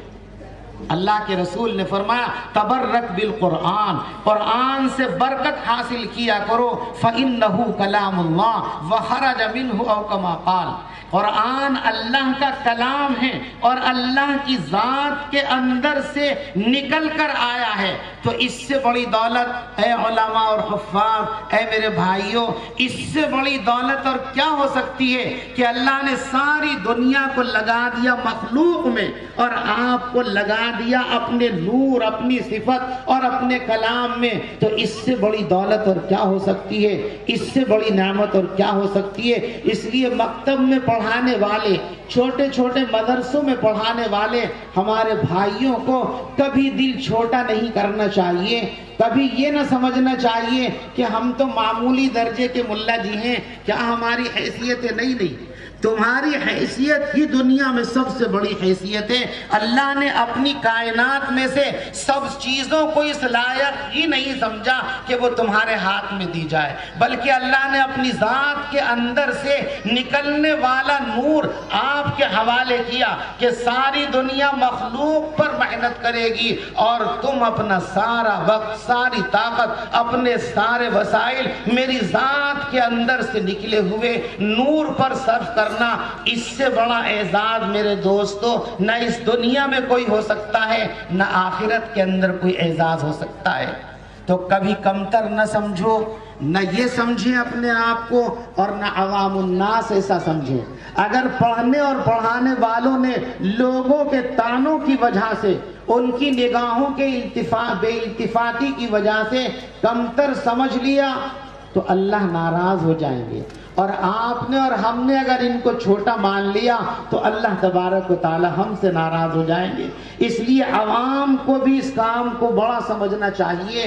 اللہ کے رسول نے فرمایا تبرک بالقرآن، قرآن سے برکت حاصل کیا کرو، فَإِنَّهُ كَلَامُ اللَّهِ وَخَرَجَ مِنْهُ أَوْ كَمَا قَالَ، قرآن اللہ کا کلام ہے اور اللہ کی ذات کے اندر سے نکل کر آیا ہے، تو اس سے بڑی دولت اے علماء اور حفاظ، اے میرے بھائیوں، اس سے بڑی دولت اور کیا ہو سکتی ہے کہ اللہ نے ساری دنیا کو لگا دیا مخلوق میں اور آپ کو لگا دیا اپنے نور، اپنی صفت اور اپنے کلام میں، تو اس سے بڑی دولت اور کیا ہو سکتی ہے، اس سے بڑی نعمت اور کیا ہو سکتی ہے۔ اس لیے مکتب میں پڑھانے والے، چھوٹے چھوٹے مدرسوں میں پڑھانے والے ہمارے بھائیوں کو کبھی دل چھوٹا نہیں کرنا چاہیے، کبھی یہ نہ سمجھنا چاہیے کہ ہم تو معمولی درجے کے ملا جی ہیں، کیا ہماری حیثیت ہے؟ نہیں، تمہاری حیثیت ہی دنیا میں سب سے بڑی حیثیت ہے۔ اللہ نے اپنی کائنات میں سے سب چیزوں کو اس لائق ہی نہیں سمجھا کہ وہ تمہارے ہاتھ میں دی جائے، بلکہ اللہ نے اپنی ذات کے اندر سے نکلنے والا نور آپ کے حوالے کیا کہ ساری دنیا مخلوق پر محنت کرے گی اور تم اپنا سارا وقت، ساری طاقت، اپنے سارے وسائل میری ذات کے اندر سے نکلے ہوئے نور پر صرف کرنا، اس سے بڑا اعزاز میرے دوستو نہ اس دنیا میں کوئی ہو سکتا ہے، نہ آخرت کے اندر کوئی اعزاز ہو سکتا ہے۔ تو کبھی کمتر نہ سمجھو، نہ یہ سمجھیں اپنے آپ کو، اور نہ عوام الناس ایسا سمجھیں۔ اگر پڑھنے اور پڑھانے والوں نے لوگوں کے طعنوں کی وجہ سے، ان کی نگاہوں کے بے التفاتی کی وجہ سے کمتر سمجھ لیا تو اللہ ناراض ہو جائیں گے، اور آپ نے اور ہم نے اگر ان کو چھوٹا مان لیا تو اللہ تبارک و تعالی ہم سے ناراض ہو جائیں گے۔ اس لیے عوام کو بھی اس کام کو بڑا سمجھنا چاہیے،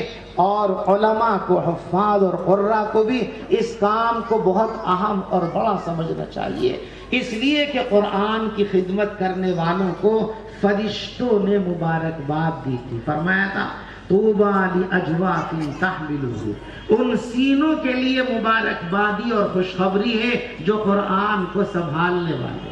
اور علماء کو، حفاظ اور قراء کو بھی اس کام کو بہت اہم اور بڑا سمجھنا چاہیے، اس لیے کہ قرآن کی خدمت کرنے والوں کو فرشتوں نے مبارکباد دی تھی۔ فرمایا تھا طوبیٰ لأجواف تحملہ، ان سینوں کے لیے مبارکبادی اور خوشخبری ہے جو قرآن کو سنبھالنے والے۔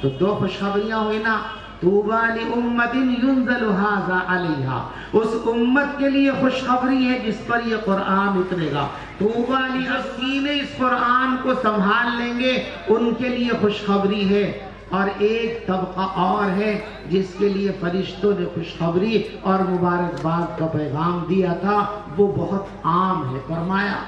تو دو خوشخبریاں ہوئی نا، طوبیٰ لأمت ينزل ھذا علیہا، اس امت کے لیے خوشخبری ہے جس پر یہ قرآن اترے گا۔ طوبیٰ للذین اس قرآن کو سنبھال لیں گے، ان کے لیے خوشخبری ہے۔ اور ایک طبقہ اور ہے جس کے لیے فرشتوں نے خوشخبری اور مبارکباد کا پیغام دیا تھا، وہ بہت عام ہے۔ فرمایا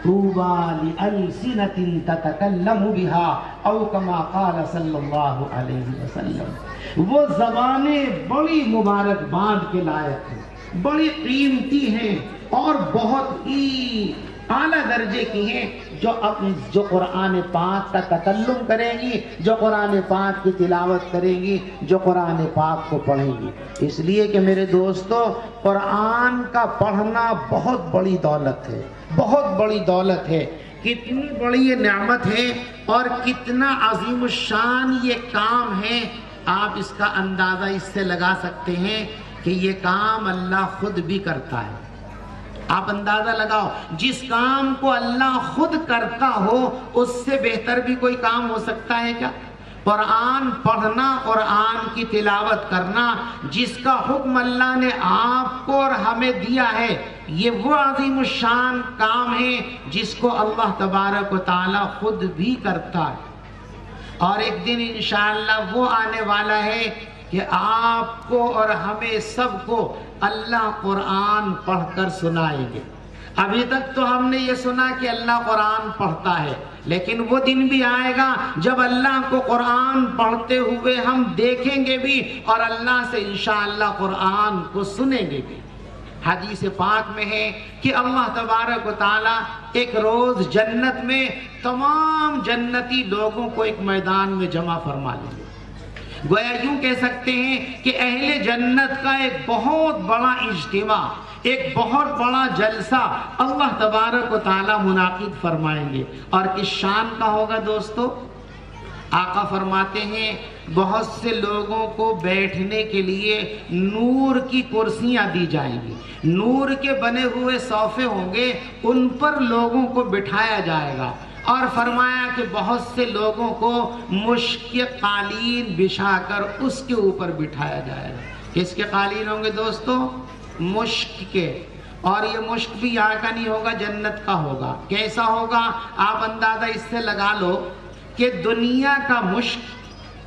طوبیٰ لألسنۃ تتکلم بها او کما قال صلی اللہ علیہ وسلم، وہ زبانیں بڑی مبارکباد کے لائق ہیں، بڑی قیمتی ہیں اور بہت ہی اعلیٰ درجے کی ہیں، جو قرآن پاک کا تکلم کریں گی، جو قرآن پاک کی تلاوت کریں گی، جو قرآن پاک کو پڑھیں گی۔ اس لیے کہ میرے دوستو، قرآن کا پڑھنا بہت بڑی دولت ہے، بہت بڑی دولت ہے۔ کتنی بڑی یہ نعمت ہے اور کتنا عظیم الشان یہ کام ہے، آپ اس کا اندازہ اس سے لگا سکتے ہیں کہ یہ کام اللہ خود بھی کرتا ہے۔ آپ اندازہ لگاؤ، جس کام کو اللہ خود کرتا ہو اس سے بہتر بھی کوئی کام ہو سکتا ہے کیا؟ قرآن پڑھنا، قرآن کی تلاوت کرنا، جس کا حکم اللہ نے آپ کو اور ہمیں دیا ہے، یہ وہ عظیم الشان کام ہے جس کو اللہ تبارک و تعالی خود بھی کرتا ہے۔ اور ایک دن انشاءاللہ وہ آنے والا ہے کہ آپ کو اور ہمیں سب کو اللہ قرآن پڑھ کر سنائیں گے۔ ابھی تک تو ہم نے یہ سنا کہ اللہ قرآن پڑھتا ہے، لیکن وہ دن بھی آئے گا جب اللہ کو قرآن پڑھتے ہوئے ہم دیکھیں گے بھی اور اللہ سے انشاءاللہ قرآن کو سنیں گے بھی۔ حدیث پاک میں ہے کہ اللہ تبارک و تعالی ایک روز جنت میں تمام جنتی لوگوں کو ایک میدان میں جمع فرما لیں گے۔ گویا یوں کہہ سکتے ہیں کہ اہل جنت کا ایک بہت بڑا اجتماع، ایک بہت بڑا جلسہ اللہ تبارک و تعالی منعقد فرمائیں گے۔ اور کس شان کا ہوگا دوستو؟ آقا فرماتے ہیں بہت سے لوگوں کو بیٹھنے کے لیے نور کی کرسیاں دی جائیں گی، نور کے بنے ہوئے صوفے ہوں گے، ان پر لوگوں کو بٹھایا جائے گا۔ اور فرمایا کہ بہت سے لوگوں کو مشک کے قالین بچھا کر اس کے اوپر بٹھایا جائے گا۔ کس کے قالین ہوں گے دوستو؟ مشک کے. اور یہ مشک بھی یہاں کا نہیں ہوگا، جنت کا ہوگا. کیسا ہوگا؟ آپ اندازہ اس سے لگا لو کہ دنیا کا مشک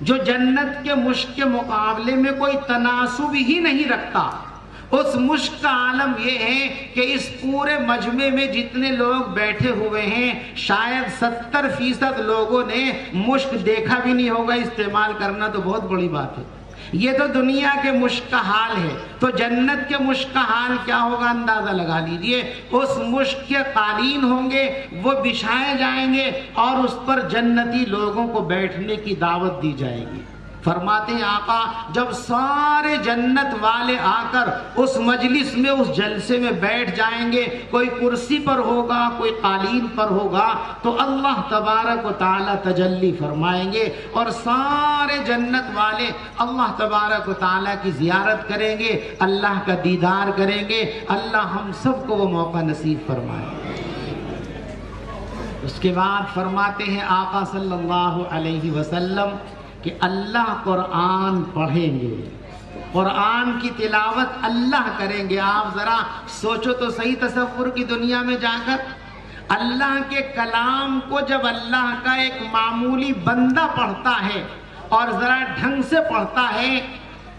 جو جنت کے مشک کے مقابلے میں کوئی تناسب ہی نہیں رکھتا، اس مشک کا عالم یہ ہے کہ اس پورے مجمع میں جتنے لوگ بیٹھے ہوئے ہیں شاید 70% لوگوں نے مشک دیکھا بھی نہیں ہوگا. استعمال کرنا تو بہت بڑی بات ہے. یہ تو دنیا کے مشک کا حال ہے، تو جنت کے مشک کا حال کیا ہوگا اندازہ لگا لیجئے. اس مشک کے قالین ہوں گے، وہ بچھائے جائیں گے اور اس پر جنتی لوگوں کو بیٹھنے کی دعوت دی جائے گی. فرماتے ہیں آقا جب سارے جنت والے آ کر اس مجلس میں، اس جلسے میں بیٹھ جائیں گے، کوئی کرسی پر ہوگا، کوئی قالین پر ہوگا، تو اللہ تبارک و تعالی تجلی فرمائیں گے اور سارے جنت والے اللہ تبارک و تعالی کی زیارت کریں گے، اللہ کا دیدار کریں گے. اللہ ہم سب کو وہ موقع نصیب فرمائے. اس کے بعد فرماتے ہیں آقا صلی اللہ علیہ وسلم کہ اللہ قرآن پڑھیں گے، قرآن کی تلاوت اللہ کریں گے. آپ ذرا سوچو تو صحیح تصور کی دنیا میں جا کر اللہ کے کلام کو جب اللہ کا ایک معمولی بندہ پڑھتا ہے اور ذرا ڈھنگ سے پڑھتا ہے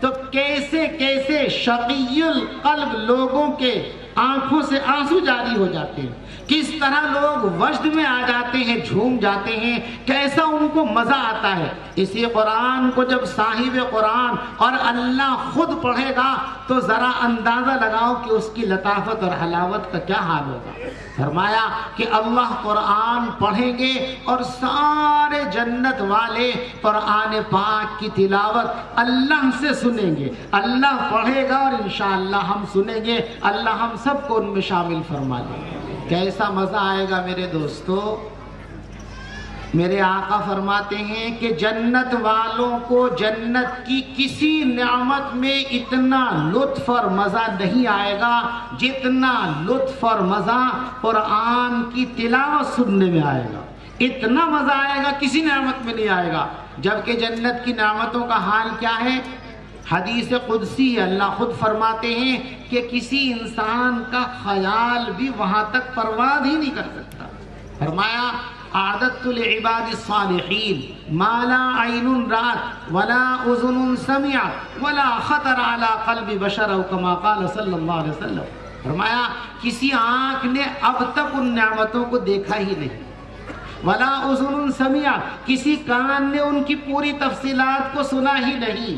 تو کیسے کیسے شقی القلب لوگوں کے آنکھوں سے آنسو جاری ہو جاتے ہیں، کس طرح لوگ وجد میں آ جاتے ہیں، جھوم جاتے ہیں، کیسا ان کو مزہ آتا ہے. اسی قرآن کو جب صاحب قرآن اور اللہ خود پڑھے گا تو ذرا اندازہ لگاؤ کہ اس کی لطافت اور حلاوت کا کیا حال ہوگا. فرمایا کہ اللہ قرآن پڑھیں گے اور سارے جنت والے قرآن پاک کی تلاوت اللہ سے سنیں گے. اللہ پڑھے گا اور انشاءاللہ ہم سنیں گے. اللہ ہم سب کو ان میں شامل فرما لے. کیسا مزہ آئے گا میرے دوستو. میرے آقا فرماتے ہیں کہ جنت والوں کو جنت کی کسی نعمت میں اتنا لطف اور مزہ نہیں آئے گا جتنا لطف اور مزہ قرآن کی تلاوت سننے میں آئے گا. اتنا مزہ آئے گا کسی نعمت میں نہیں آئے گا. جبکہ جنت کی نعمتوں کا حال کیا ہے؟ حدیث قدسی اللہ خود فرماتے ہیں کہ کسی انسان کا خیال بھی وہاں تک پرواز ہی نہیں کر سکتا. فرمایا اعددت لعباد الصالحین ما لا عین رات ولا اذن سمعت ولا خطر علی قلب بشر او کما قال صلی اللہ علیہ وسلم. فرمایا کسی آنکھ نے اب تک ان نعمتوں کو دیکھا ہی نہیں، ولا اذن سمعت کسی کان نے ان کی پوری تفصیلات کو سنا ہی نہیں.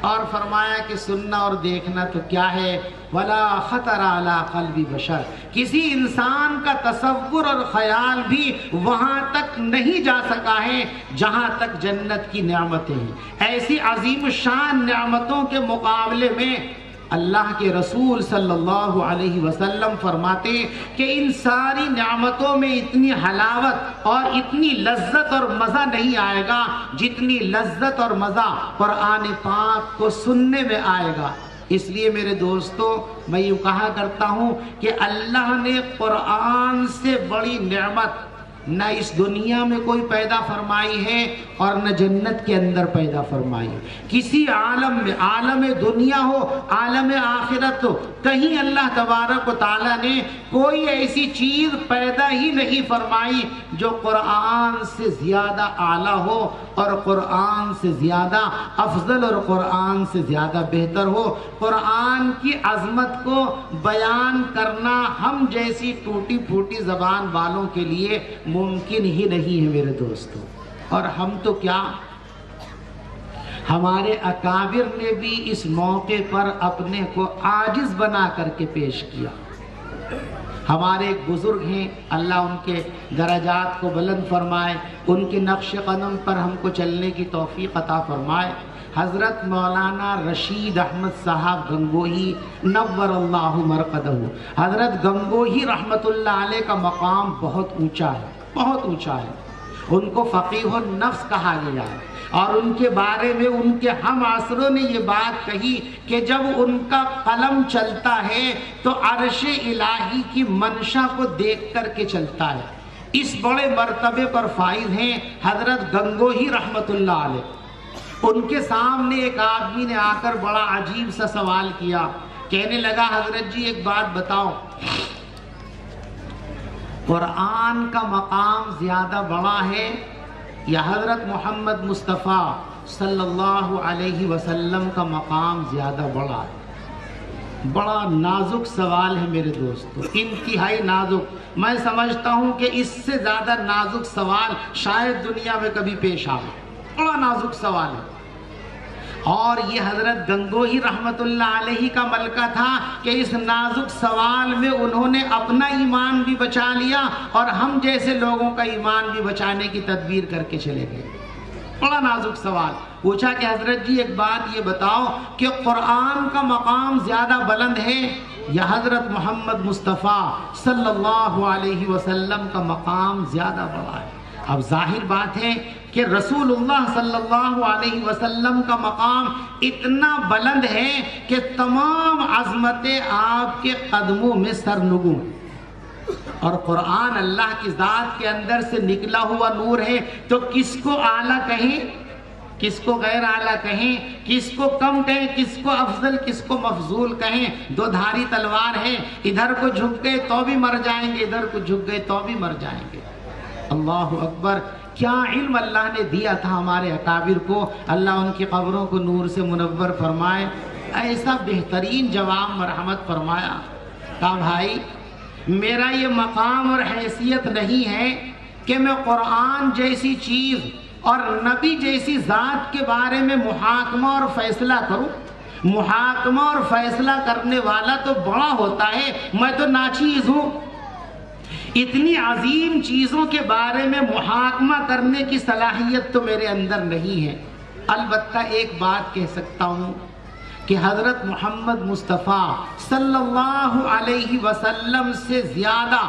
اور فرمایا کہ سننا اور دیکھنا تو کیا ہے، ولا خطر علی قلب بشر کسی انسان کا تصور اور خیال بھی وہاں تک نہیں جا سکا ہے جہاں تک جنت کی نعمتیں ہیں. ایسی عظیم شان نعمتوں کے مقابلے میں اللہ کے رسول صلی اللہ علیہ وسلم فرماتے کہ ان ساری نعمتوں میں اتنی حلاوت اور اتنی لذت اور مزہ نہیں آئے گا جتنی لذت اور مزہ قرآن پاک کو سننے میں آئے گا. اس لیے میرے دوستو میں یوں کہا کرتا ہوں کہ اللہ نے قرآن سے بڑی نعمت نہ اس دنیا میں کوئی پیدا فرمائی ہے اور نہ جنت کے اندر پیدا فرمائی. کسی عالم میں، عالم دنیا ہو، عالم آخرت ہو، کہیں اللہ تبارک و تعالیٰ نے کوئی ایسی چیز پیدا ہی نہیں فرمائی جو قرآن سے زیادہ اعلیٰ ہو اور قرآن سے زیادہ افضل اور قرآن سے زیادہ بہتر ہو. قرآن کی عظمت کو بیان کرنا ہم جیسی ٹوٹی پھوٹی زبان والوں کے لیے ممکن ہی نہیں ہے میرے دوستو. اور ہم تو کیا، ہمارے اکابر نے بھی اس موقع پر اپنے کو عاجز بنا کر کے پیش کیا. ہمارے ایک بزرگ ہیں، اللہ ان کے درجات کو بلند فرمائے، ان کے نقش قدم پر ہم کو چلنے کی توفیق عطا فرمائے. حضرت مولانا رشید احمد صاحب گنگوہی نور اللہ مرقدہ. حضرت گنگوہی رحمت اللہ علیہ کا مقام بہت اونچا ہے، بہت اونچا ہے. ان کو فقیہ النفس کہا گیا ہے اور ان کے بارے میں ان کے ہم عصروں نے یہ بات کہی کہ جب ان کا قلم چلتا ہے تو عرش الہی کی منشا کو دیکھ کر کے چلتا ہے. اس بڑے مرتبے پر فائز ہیں حضرت گنگوہی رحمت اللہ علیہ. ان کے سامنے ایک آدمی نے آ کر بڑا عجیب سا سوال کیا، کہنے لگا حضرت جی ایک بات بتاؤ، قرآن کا مقام زیادہ بڑا ہے یا حضرت محمد مصطفیٰ صلی اللہ علیہ وسلم کا مقام زیادہ بڑا ہے؟ بڑا نازک سوال ہے میرے دوستو، انتہائی نازک۔ میں سمجھتا ہوں کہ اس سے زیادہ نازک سوال شاید دنیا میں کبھی پیش آئے، بڑا نازک سوال ہے۔ اور یہ حضرت گنگوہی رحمت اللہ علیہ کا ملکہ تھا کہ اس نازک سوال میں انہوں نے اپنا ایمان بھی بچا لیا اور ہم جیسے لوگوں کا ایمان بھی بچانے کی تدبیر کر کے چلے گئے۔ بڑا نازک سوال پوچھا کہ حضرت جی ایک بات یہ بتاؤ کہ قرآن کا مقام زیادہ بلند ہے یا حضرت محمد مصطفیٰ صلی اللہ علیہ وسلم کا مقام زیادہ بڑا ہے؟ اب ظاہر بات ہے کہ رسول اللہ صلی اللہ علیہ وسلم کا مقام اتنا بلند ہے کہ تمام عظمتیں آپ کے قدموں میں سرنگوں، اور قرآن اللہ کی ذات کے اندر سے نکلا ہوا نور ہے، تو کس کو اعلیٰ کہیں، کس کو غیر اعلیٰ کہیں، کس کو کم کہیں، کس کو افضل، کس کو مفضول کہیں؟ دو دھاری تلوار ہے، ادھر کو جھک گئے تو بھی مر جائیں گے، ادھر کو جھک گئے تو بھی مر جائیں گے۔ اللہ اکبر، کیا علم اللہ نے دیا تھا ہمارے اکابر کو، اللہ ان کی قبروں کو نور سے منور فرمائے۔ ایسا بہترین جواب مرحمت فرمایا، کہا بھائی میرا یہ مقام اور حیثیت نہیں ہے کہ میں قرآن جیسی چیز اور نبی جیسی ذات کے بارے میں محاکمہ اور فیصلہ کروں۔ محاکمہ اور فیصلہ کرنے والا تو بڑا ہوتا ہے، میں تو ناچیز ہوں۔ اتنی عظیم چیزوں کے بارے میں محاکمہ کرنے کی صلاحیت تو میرے اندر نہیں ہے۔ البتہ ایک بات کہہ سکتا ہوں کہ حضرت محمد مصطفیٰ صلی اللہ علیہ وسلم سے زیادہ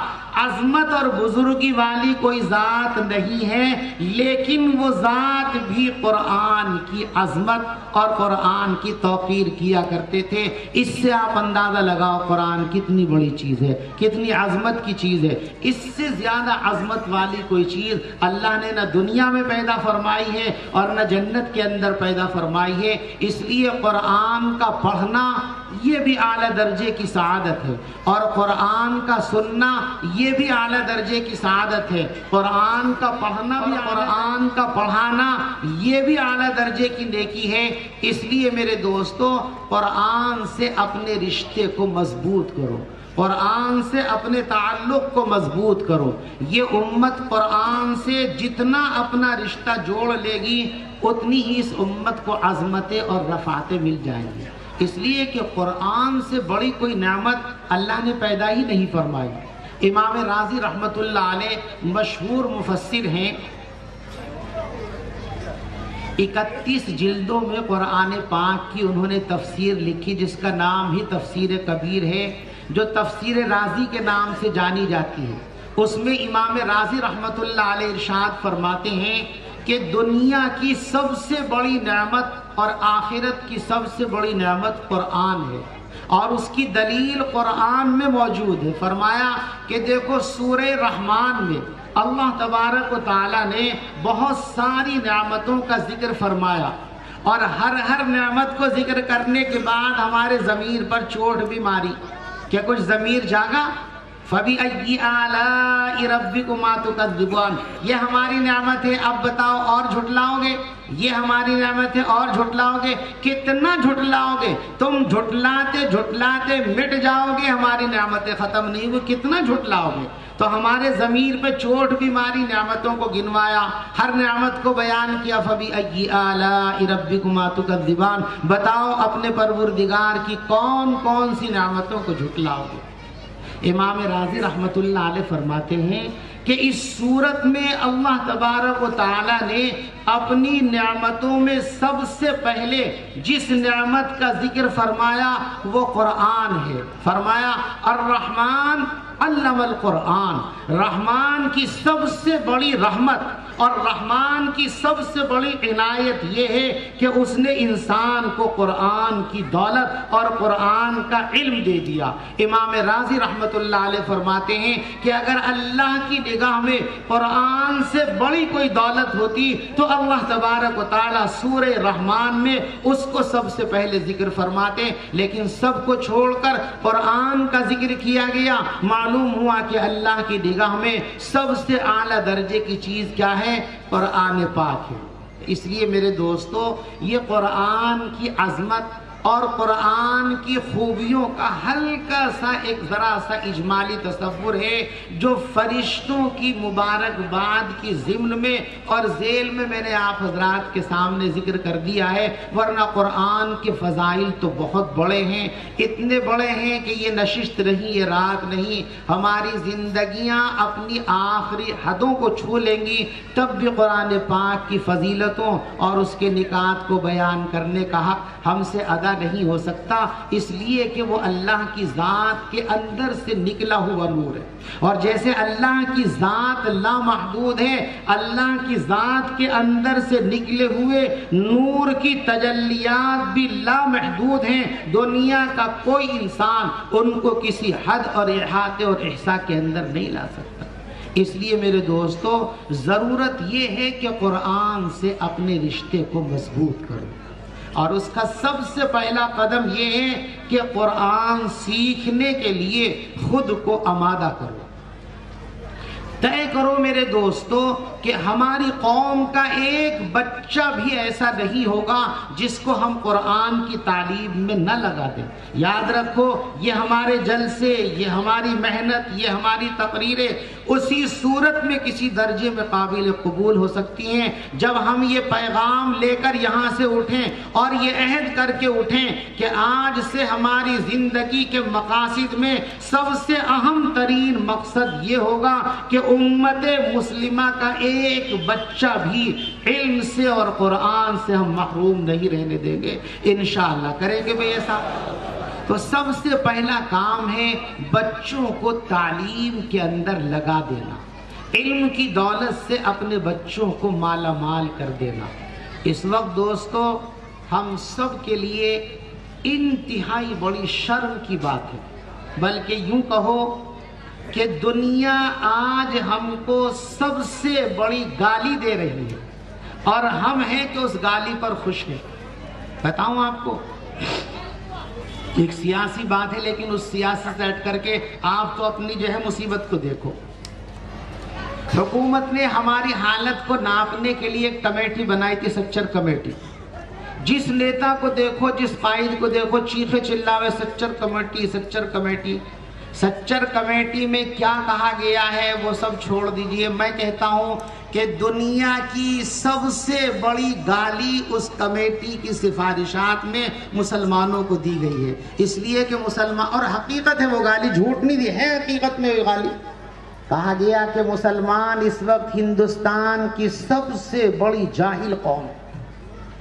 عظمت اور بزرگی والی کوئی ذات نہیں ہے، لیکن وہ ذات بھی قرآن کی عظمت اور قرآن کی توقیر کیا کرتے تھے۔ اس سے آپ اندازہ لگاؤ قرآن کتنی بڑی چیز ہے، کتنی عظمت کی چیز ہے۔ اس سے زیادہ عظمت والی کوئی چیز اللہ نے نہ دنیا میں پیدا فرمائی ہے اور نہ جنت کے اندر پیدا فرمائی ہے۔ اس لیے قرآن کا پڑھنا یہ بھی اعلیٰ درجے کی سعادت ہے، اور قرآن کا سننا یہ بھی اعلیٰ درجے کی سعادت ہے۔ قرآن کا پڑھنا بھی، قرآن کا پڑھانا یہ بھی اعلیٰ درجے کی نیکی ہے۔ اس لیے میرے دوستو قرآن سے اپنے رشتے کو مضبوط کرو، قرآن سے اپنے تعلق کو مضبوط کرو۔ یہ امت قرآن سے جتنا اپنا رشتہ جوڑ لے گی اتنی ہی اس امت کو عظمتیں اور رفعتیں مل جائیں گی، اس لیے کہ قرآن سے بڑی کوئی نعمت اللہ نے پیدا ہی نہیں فرمائی۔ امام رازی رحمت اللہ علیہ مشہور مفسر ہیں، 31 جلدوں میں قرآن پاک کی انہوں نے تفسیر لکھی جس کا نام ہی تفسیر کبیر ہے، جو تفسیر رازی کے نام سے جانی جاتی ہے۔ اس میں امام رازی رحمت اللہ علیہ ارشاد فرماتے ہیں کہ دنیا کی سب سے بڑی نعمت اور آخرت کی سب سے بڑی نعمت قرآن ہے، اور اس کی دلیل قرآن میں موجود ہے۔ فرمایا کہ دیکھو سورہ رحمان میں اللہ تبارک و تعالیٰ نے بہت ساری نعمتوں کا ذکر فرمایا، اور ہر نعمت کو ذکر کرنے کے بعد ہمارے ضمیر پر چوٹ بھی ماری۔ کیا کچھ ضمیر جاگا؟ فَبِأَيِّ آلَاءِ رَبِّكُمَا تُكَذِّبَانِ، یہ ہماری نعمت ہے، اب بتاؤ اور جھٹلاؤ گے؟ یہ ہماری نعمت ہے اور جھٹلاؤ گے؟ کتنا جھٹلاؤ گے؟ تم جھٹلاتے جھٹلاتے مٹ جاؤ گے، ہماری نعمتیں ختم نہیں ہوئی، کتنا جھٹلاؤ گے؟ تو ہمارے ضمیر پہ چوٹ بھی ماری، نعمتوں کو گنوایا، ہر نعمت کو بیان کیا۔ فَبِأَيِّ آلَاءِ رَبِّكُمَا تُكَذِّبَانِ، بتاؤ اپنے پروردگار کی کون کون سی نعمتوں کو جھٹلاؤ گے؟ امام رازی رحمت اللہ علیہ فرماتے ہیں کہ اس صورت میں اللہ تبارک و تعالی نے اپنی نعمتوں میں سب سے پہلے جس نعمت کا ذکر فرمایا وہ قرآن ہے۔ فرمایا الرحمن علم القرآن، رحمان کی سب سے بڑی رحمت اور رحمان کی سب سے بڑی عنایت یہ ہے کہ اس نے انسان کو قرآن کی دولت اور قرآن کا علم دے دیا۔ امام رازی رحمت اللہ علیہ فرماتے ہیں کہ اگر اللہ کی نگاہ میں قرآن سے بڑی کوئی دولت ہوتی تو اللہ تبارک و تعالیٰ سورہ رحمان میں اس کو سب سے پہلے ذکر فرماتے، لیکن سب کو چھوڑ کر قرآن کا ذکر کیا گیا۔ معلوم ہوا کہ اللہ کی نگاہ میں سب سے اعلیٰ درجے کی چیز کیا ہے؟ قرآن پاک ہے۔ اس لیے میرے دوستو، یہ قرآن کی عظمت اور قرآن کی خوبیوں کا ہلکا سا ایک ذرا سا اجمالی تصور ہے جو فرشتوں کی مبارکباد کی ضمن میں اور ذیل میں نے آپ حضرات کے سامنے ذکر کر دیا ہے، ورنہ قرآن کے فضائل تو بہت بڑے ہیں، اتنے بڑے ہیں کہ یہ نشست نہیں، یہ رات نہیں، ہماری زندگیاں اپنی آخری حدوں کو چھو لیں گی تب بھی قرآن پاک کی فضیلتوں اور اس کے نکات کو بیان کرنے کا حق ہم سے ادا نہیں ہو سکتا، اس لیے کہ وہ اللہ کی ذات کے اندر سے نکلا ہوا نور ہے۔ اور جیسے اللہ کی ذات لامحدود ہے، اللہ کی ذات کے اندر سے نکلے ہوئے نور کی تجلیات بھی لامحدود ہیں، دنیا کا کوئی انسان ان کو کسی حد اور احاطے اور احصاء کے اندر نہیں لا سکتا۔ اس لیے میرے دوستو، ضرورت یہ ہے کہ قرآن سے اپنے رشتے کو مضبوط کرو، اور اس کا سب سے پہلا قدم یہ ہے کہ قرآن سیکھنے کے لیے خود کو آمادہ کرو۔ طے کرو میرے دوستو کہ ہماری قوم کا ایک بچہ بھی ایسا نہیں ہوگا جس کو ہم قرآن کی تعلیم میں نہ لگا دیں۔ یاد رکھو، یہ ہمارے جلسے، یہ ہماری محنت، یہ ہماری تقریریں اسی صورت میں کسی درجے میں قابل قبول ہو سکتی ہیں جب ہم یہ پیغام لے کر یہاں سے اٹھیں اور یہ عہد کر کے اٹھیں کہ آج سے ہماری زندگی کے مقاصد میں سب سے اہم ترین مقصد یہ ہوگا کہ امت مسلمہ کا ایک بچہ بھی علم سے اور قرآن سے ہم محروم نہیں رہنے دیں گے۔ انشاءاللہ کریں گے بھئی ایسا؟ تو سب سے پہلا کام ہے بچوں کو تعلیم کے اندر لگا دینا، علم کی دولت سے اپنے بچوں کو مالا مال کر دینا۔ اس وقت دوستو ہم سب کے لیے انتہائی بڑی شرم کی بات ہے، بلکہ یوں کہو کہ دنیا آج ہم کو سب سے بڑی گالی دے رہی ہے اور ہم ہیں کہ اس گالی پر خوش ہیں۔ بتاؤں آپ کو ایک سیاسی بات ہے، لیکن اس سیاسی سے ہٹ کر کے آپ تو اپنی جو ہے مصیبت کو دیکھو۔ حکومت نے ہماری حالت کو ناپنے کے لیے ایک کمیٹی بنائی تھی، سچر کمیٹی۔ جس نیتا کو دیکھو، جس قائد کو دیکھو، چیخے چلاوے Sachar committee, Sachar committee. Sachar committee میں کیا کہا گیا ہے وہ سب چھوڑ دیجئے، میں کہتا ہوں کہ دنیا کی سب سے بڑی گالی اس کمیٹی کی سفارشات میں مسلمانوں کو دی گئی ہے، اس لیے کہ مسلمان، اور حقیقت ہے وہ گالی جھوٹ نہیں دی ہے، حقیقت میں وہ گالی کہا گیا کہ مسلمان اس وقت ہندوستان کی سب سے بڑی جاہل قوم ہے۔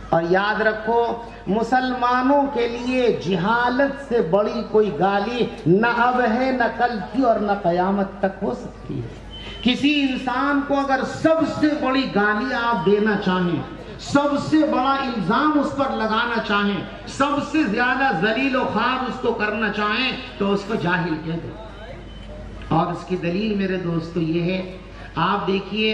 اور یاد رکھو، مسلمانوں کے لیے جہالت سے بڑی کوئی گالی نہ اب ہے، نہ کل تھی اور نہ قیامت تک ہو سکتی ہے۔ کسی انسان کو اگر سب سے بڑی گالی آپ دینا چاہیں، سب سے بڑا الزام اس پر لگانا چاہیں، سب سے زیادہ ذلیل و خوار اس کو کرنا چاہیں تو اس کو جاہل کہہ دو۔ اور اس کی دلیل میرے دوستو یہ ہے، آپ دیکھیے،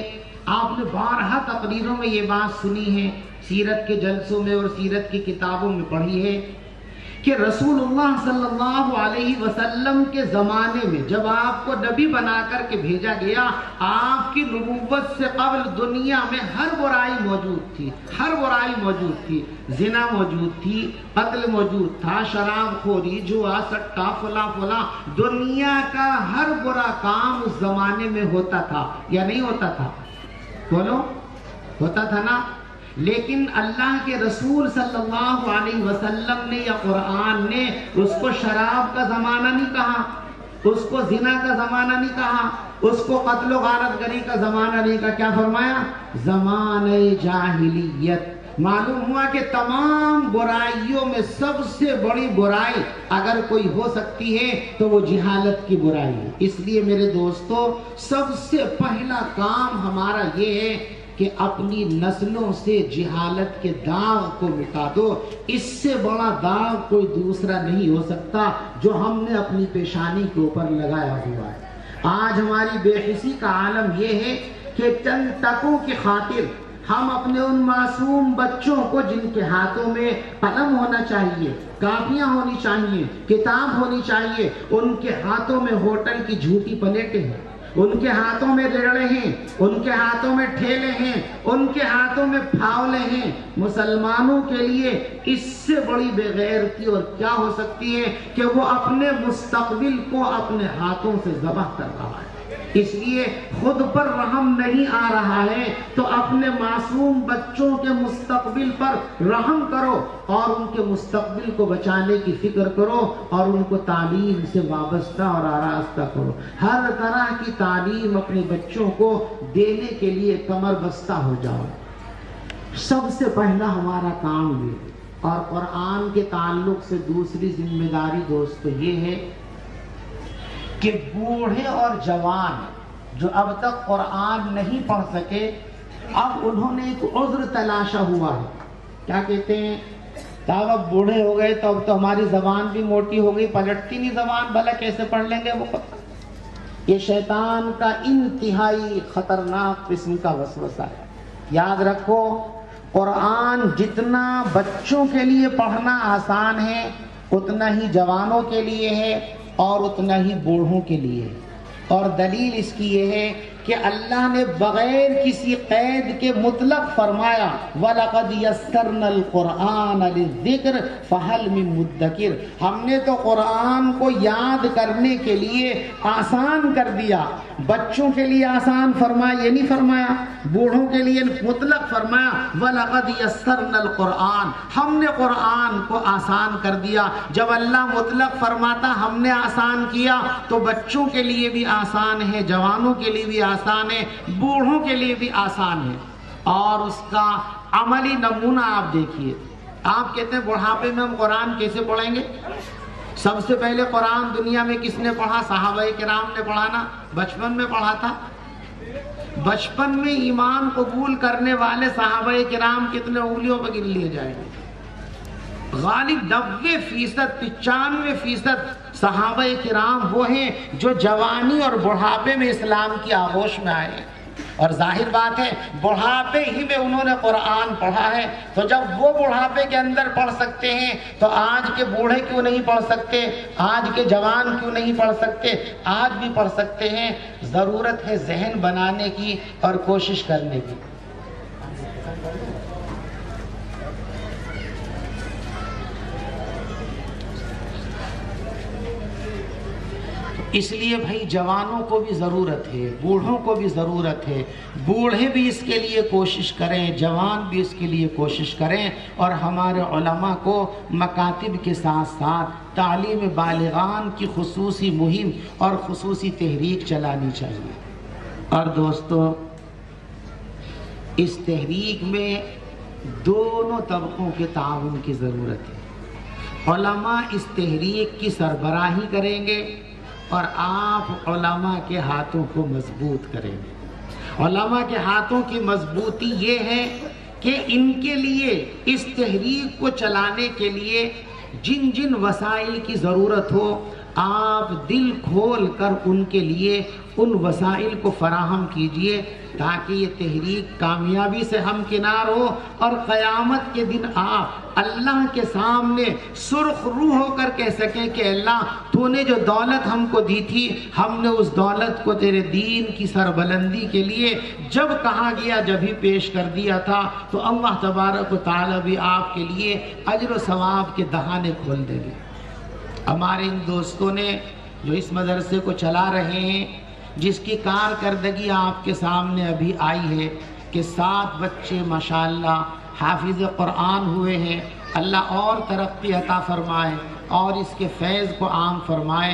آپ نے بارہا تقریروں میں یہ بات سنی ہے، سیرت کے جلسوں میں اور سیرت کی کتابوں میں پڑھی ہے کہ رسول اللہ صلی اللہ علیہ وسلم کے زمانے میں جب آپ کو نبی بنا کر کے بھیجا گیا، آپ کی نبوت سے قبل دنیا میں ہر برائی موجود تھی، ہر برائی موجود تھی، زنا موجود تھی، قتل موجود تھا، شراب خوری، جوا، سٹا، فلا فلا، دنیا کا ہر برا کام اس زمانے میں ہوتا تھا یا نہیں ہوتا تھا؟ بولو، ہوتا تھا نا؟ لیکن اللہ کے رسول صلی اللہ علیہ وسلم نے یا قرآن نے اس کو شراب کا زمانہ نہیں کہا، اس کو زنا کا زمانہ نہیں کہا، اس کو قتل و غارت گری کا زمانہ نہیں کہا، کیا فرمایا؟ زمانہ جاہلیت۔ معلوم ہوا کہ تمام برائیوں میں سب سے بڑی برائی اگر کوئی ہو سکتی ہے تو وہ جہالت کی برائی ہے۔ اس لیے میرے دوستو، سب سے پہلا کام ہمارا یہ ہے کہ اپنی نسلوں سے جہالت کے داغ کو مٹا دو۔ اس سے بڑا داغ کوئی دوسرا نہیں ہو سکتا جو ہم نے اپنی پیشانی کے اوپر لگایا ہوا ہے۔ آج ہماری بے حسی کا عالم یہ ہے کہ چند ٹکوں کی خاطر ہم اپنے ان معصوم بچوں کو، جن کے ہاتھوں میں قلم ہونا چاہیے، کاپیاں ہونی چاہیے، کتاب ہونی چاہیے، ان کے ہاتھوں میں ہوٹل کی جھوٹی پلیٹیں ہیں، ان کے ہاتھوں میں ریڑے ہیں، ان کے ہاتھوں میں ٹھیلے ہیں، ان کے ہاتھوں میں پھاولے ہیں۔ مسلمانوں کے لیے اس سے بڑی بے غیرتی اور کیا ہو سکتی ہے کہ وہ اپنے مستقبل کو اپنے ہاتھوں سے ذبح کر رہا ہے۔ اس لیے خود پر رحم نہیں آ رہا ہے تو اپنے معصوم بچوں کے مستقبل پر رحم کرو اور ان کے مستقبل کو بچانے کی فکر کرو اور ان کو تعلیم سے وابستہ اور آراستہ کرو۔ ہر طرح کی تعلیم اپنے بچوں کو دینے کے لیے کمر بستہ ہو جاؤ۔ سب سے پہلا ہمارا کام یہ، اور قرآن کے تعلق سے دوسری ذمہ داری دوستو یہ ہے کہ بوڑھے اور جوان جو اب تک قرآن نہیں پڑھ سکے، اب انہوں نے ایک عذر تلاشا ہوا ہے۔ کیا کہتے ہیں؟ صاحب اب بوڑھے ہو گئے تو اب تو ہماری زبان بھی موٹی ہو گئی، پلٹتی نہیں زبان، بھلا کیسے پڑھ لیں گے وہ پتہ۔ یہ شیطان کا انتہائی خطرناک قسم کا وسوسہ ہے۔ یاد رکھو، قرآن جتنا بچوں کے لیے پڑھنا آسان ہے اتنا ہی جوانوں کے لیے ہے اور اتنا ہی بوڑھوں کے لیے ہے۔ اور دلیل اس کی یہ ہے کہ اللہ نے بغیر کسی قید کے مطلق فرمایا وَلَقَدْ يَسَّرْنَا الْقُرْآنَ لِلذِّكْرِ فَهَلْ مِن مُدَّكِرٍ، ہم نے تو قرآن کو یاد کرنے کے لیے آسان کر دیا۔ بچوں کے لیے آسان فرمایا، یہ نہیں فرمایا، بوڑھوں کے لیے مطلق فرمایا وَلَقَدْ يَسَّرْنَا الْقُرْآنَ، ہم نے قرآن کو آسان کر دیا۔ جب اللہ مطلق فرماتا ہم نے آسان کیا تو بچوں کے لیے بھی آسان ہے، جوانوں کے لیے بھی آسان ہے، بوڑھوں کے لیے بھی آسان ہے۔ اور اس کا عملی نمونہ آپ دیکھیے۔ آپ کہتے ہیں بڑھاپے میں ہم قرآن کیسے پڑھیں گے؟ سب سے پہلے قرآن دنیا میں کس نے پڑھا؟ صحابہ کرام نے پڑھا نا، بچپن میں پڑھا تھا۔ بچپن میں ایمان قبول کرنے والے صحابہ کرام کتنے انگلیوں پہ گن لیے جائیں گے؟ غالب 90%، 95% صحابہ کرام وہ ہیں جو جوانی اور بڑھاپے میں اسلام کی آغوش میں آئے ہیں، اور ظاہر بات ہے بڑھاپے ہی میں انہوں نے قرآن پڑھا ہے۔ تو جب وہ بڑھاپے کے اندر پڑھ سکتے ہیں تو آج کے بوڑھے کیوں نہیں پڑھ سکتے؟ آج کے جوان کیوں نہیں پڑھ سکتے؟ آج بھی پڑھ سکتے ہیں۔ ضرورت ہے ذہن بنانے کی اور کوشش کرنے کی۔ اس لیے بھائی جوانوں کو بھی ضرورت ہے، بوڑھوں کو بھی ضرورت ہے، بوڑھے بھی اس کے لیے کوشش کریں، جوان بھی اس کے لیے کوشش کریں، اور ہمارے علماء کو مکاتب کے ساتھ ساتھ تعلیم بالغان کی خصوصی مہم اور خصوصی تحریک چلانی چاہیے۔ اور دوستو، اس تحریک میں دونوں طبقوں کے تعاون کی ضرورت ہے۔ علماء اس تحریک کی سربراہی کریں گے اور آپ علماء کے ہاتھوں کو مضبوط کریں گے۔ علماء کے ہاتھوں کی مضبوطی یہ ہے کہ ان کے لیے اس تحریک کو چلانے کے لیے جن جن وسائل کی ضرورت ہو آپ دل کھول کر ان کے لیے ان وسائل کو فراہم کیجئے تاکہ یہ تحریک کامیابی سے ہمکنار ہو اور قیامت کے دن آپ اللہ کے سامنے سرخ روح ہو کر کہہ سکیں کہ اللہ تو نے جو دولت ہم کو دی تھی ہم نے اس دولت کو تیرے دین کی سربلندی کے لیے جب کہا گیا جب ہی پیش کر دیا تھا، تو اللہ تبارک و تعالی بھی آپ کے لیے اجر و ثواب کے دہانے کھول دیں گے۔ ہمارے ان دوستوں نے جو اس مدرسے کو چلا رہے ہیں، جس کی کارکردگی آپ کے سامنے ابھی آئی ہے کہ 7 بچے ماشاءاللہ حافظ قرآن ہوئے ہیں، اللہ اور ترقی عطا فرمائے اور اس کے فیض کو عام فرمائے۔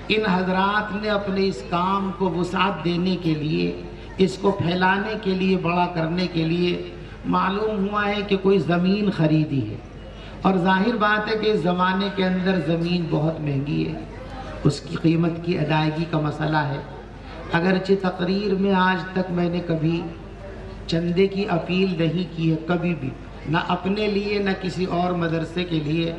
ان حضرات نے اپنے اس کام کو وسعت دینے کے لیے، اس کو پھیلانے کے لیے، بڑا کرنے کے لیے معلوم ہوا ہے کہ کوئی زمین خریدی ہے، اور ظاہر بات ہے کہ اس زمانے کے اندر زمین بہت مہنگی ہے، اس کی قیمت کی ادائیگی کا مسئلہ ہے۔ اگرچہ تقریر میں آج تک میں نے کبھی چندے کی اپیل نہیں کی ہے کبھی بھی، نہ اپنے لیے نہ کسی اور مدرسے کے لیے،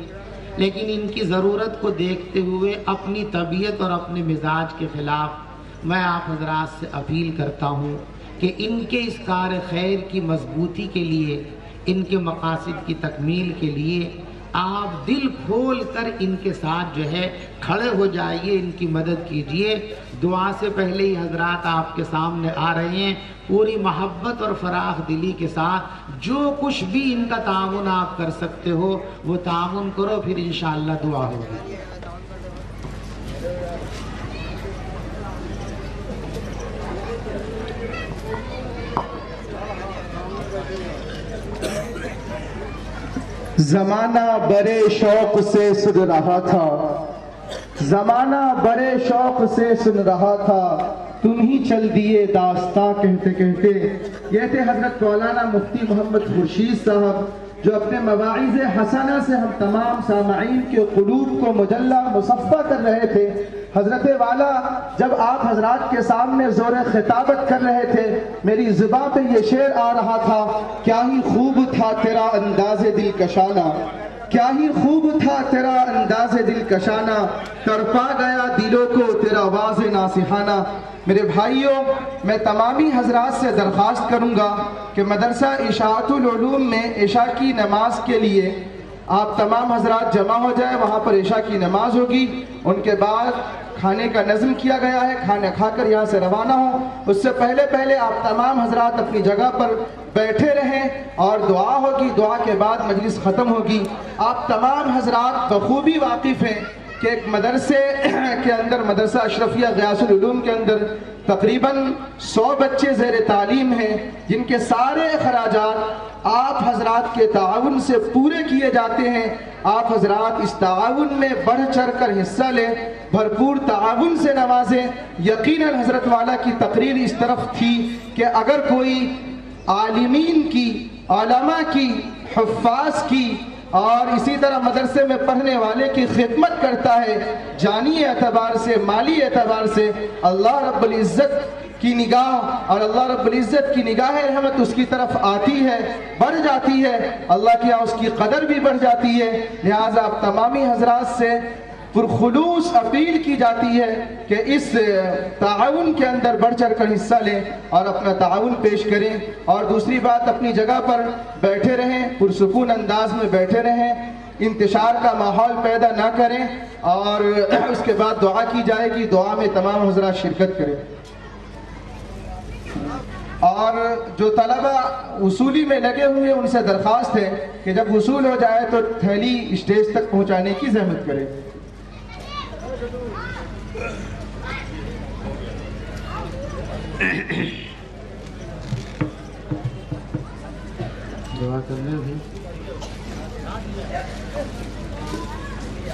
لیکن ان کی ضرورت کو دیکھتے ہوئے اپنی طبیعت اور اپنے مزاج کے خلاف میں آپ حضرات سے اپیل کرتا ہوں کہ ان کے اس کار خیر کی مضبوطی کے لیے، ان کے مقاصد کی تکمیل کے لیے آپ دل کھول کر ان کے ساتھ جو ہے کھڑے ہو جائیے، ان کی مدد کیجیے۔ دعا سے پہلے ہی حضرات آپ کے سامنے آ رہے ہیں، پوری محبت اور فراخ دلی کے ساتھ جو کچھ بھی ان کا تعاون آپ کر سکتے ہو وہ تعاون کرو، پھر انشاءاللہ دعا ہوگی۔ زمانہ بڑے شوق سے سن رہا تھا، زمانہ بڑے شوق سے سن رہا تھا، تم ہی چل دیے داستاں کہتے کہتے۔ یہ تھے حضرت مولانا مفتی محمد خورشید صاحب، جو اپنے مواعظ حسنہ سے ہم تمام سامعین کے قلوب کو مجلہ مصفہ کر رہے تھے۔ حضرت والا جب آپ حضرات کے سامنے زور خطابت کر رہے تھے، میری زباں پہ یہ شعر آ رہا تھا، کیا ہی خوب تھا تیرا انداز دل کشانہ، کیا ہی خوب تھا تیرا انداز دل کشانہ، تڑپا گیا دلوں کو تیرا واضح ناصحانہ۔ میرے بھائیوں، میں تمامی حضرات سے درخواست کروں گا کہ مدرسہ اشاعت العلوم میں عشاء کی نماز کے لیے آپ تمام حضرات جمع ہو جائیں، وہاں پر عشاء کی نماز ہوگی، ان کے بعد کھانے کا نظم کیا گیا ہے، کھانا کھا کر یہاں سے روانہ ہوں۔ اس سے پہلے آپ تمام حضرات اپنی جگہ پر بیٹھے رہیں اور دعا ہوگی، دعا کے بعد مجلس ختم ہوگی۔ آپ تمام حضرات بخوبی واقف ہیں کہ ایک مدرسے کے اندر، مدرسہ اشرفیہ غیاث العلوم کے اندر تقریباً 100 بچے زیر تعلیم ہیں، جن کے سارے اخراجات آپ حضرات کے تعاون سے پورے کیے جاتے ہیں۔ آپ حضرات اس تعاون میں بڑھ چڑھ کر حصہ لیں، بھرپور تعاون سے نوازیں۔ یقیناً حضرت والا کی تقریر اس طرف تھی کہ اگر کوئی عالمین کی، علماء کی، حفاظ کی اور اسی طرح مدرسے میں پڑھنے والے کی خدمت کرتا ہے، جانی اعتبار سے، مالی اعتبار سے، اللہ رب العزت کی نگاہ اور اللہ رب العزت کی نگاہ رحمت اس کی طرف آتی ہے، بڑھ جاتی ہے، اللہ کی اس کی قدر بھی بڑھ جاتی ہے۔ لہٰذا آپ تمامی حضرات سے پرخلوص اپیل کی جاتی ہے کہ اس تعاون کے اندر بڑھ چڑھ کر حصہ لیں اور اپنا تعاون پیش کریں، اور دوسری بات اپنی جگہ پر بیٹھے رہیں، پرسکون انداز میں بیٹھے رہیں، انتشار کا ماحول پیدا نہ کریں، اور اس کے بعد دعا کی جائے گی، دعا میں تمام حضرات شرکت کریں۔ اور جو طلبہ وصولی میں لگے ہوئے ان سے درخواست ہے کہ جب وصول ہو جائے تو تھیلی اسٹیج تک پہنچانے کی زحمت کریں۔ دعا کرنے بھی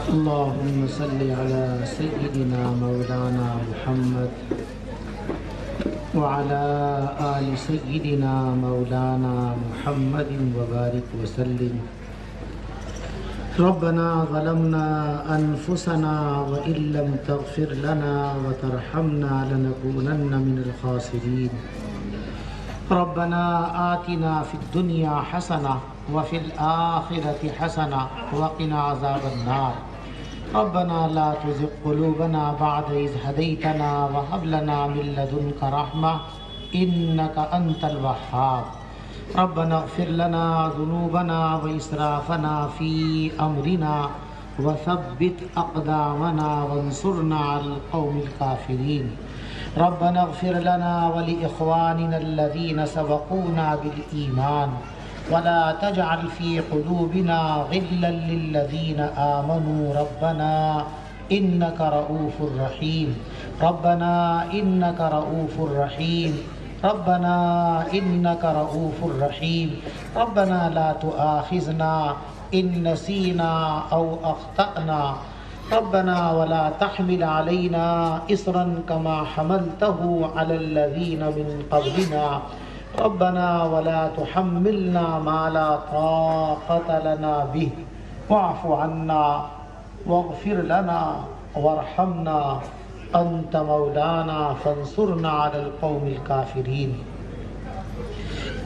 اللہم صلی علی سیدنا مولانا محمد وعلی آل سیدنا مولانا محمد وبارک وسلم۔ ربنا ظلمنا انفسنا وان لم تغفر لنا وترحمنا لنكونن من الخاسرين۔ ربنا آتنا في الدنيا حسنة وفي الآخرة حسنة وقنا عذاب النار۔ ربنا لا تزغ قلوبنا بعد إذ هديتنا وهب لنا من لدنك رحمة إنك أنت الوهاب۔ ربنا اغفر لنا ذنوبنا وإسرافنا في أمرنا وثبت أقدامنا وانصرنا على القوم الكافرين۔ ربنا اغفر لنا ولإخواننا الذين سبقونا بالإيمان ولا تجعل في قلوبنا غلا للذين آمنوا ربنا إنك رؤوف رحيم۔ ربنا إنك رؤوف رحيم۔ ربنا إنك رؤوف رحيم۔ ربنا لا تؤاخذنا إن نسينا أو أخطأنا، ربنا ولا تحمل علينا إصرا كما حملته على الذين من قبلنا، ربنا ولا تحملنا ما لا طاقة لنا به، واعف عنا واغفر لنا وارحمنا أنت مولانا فانصرنا على القوم الكافرين۔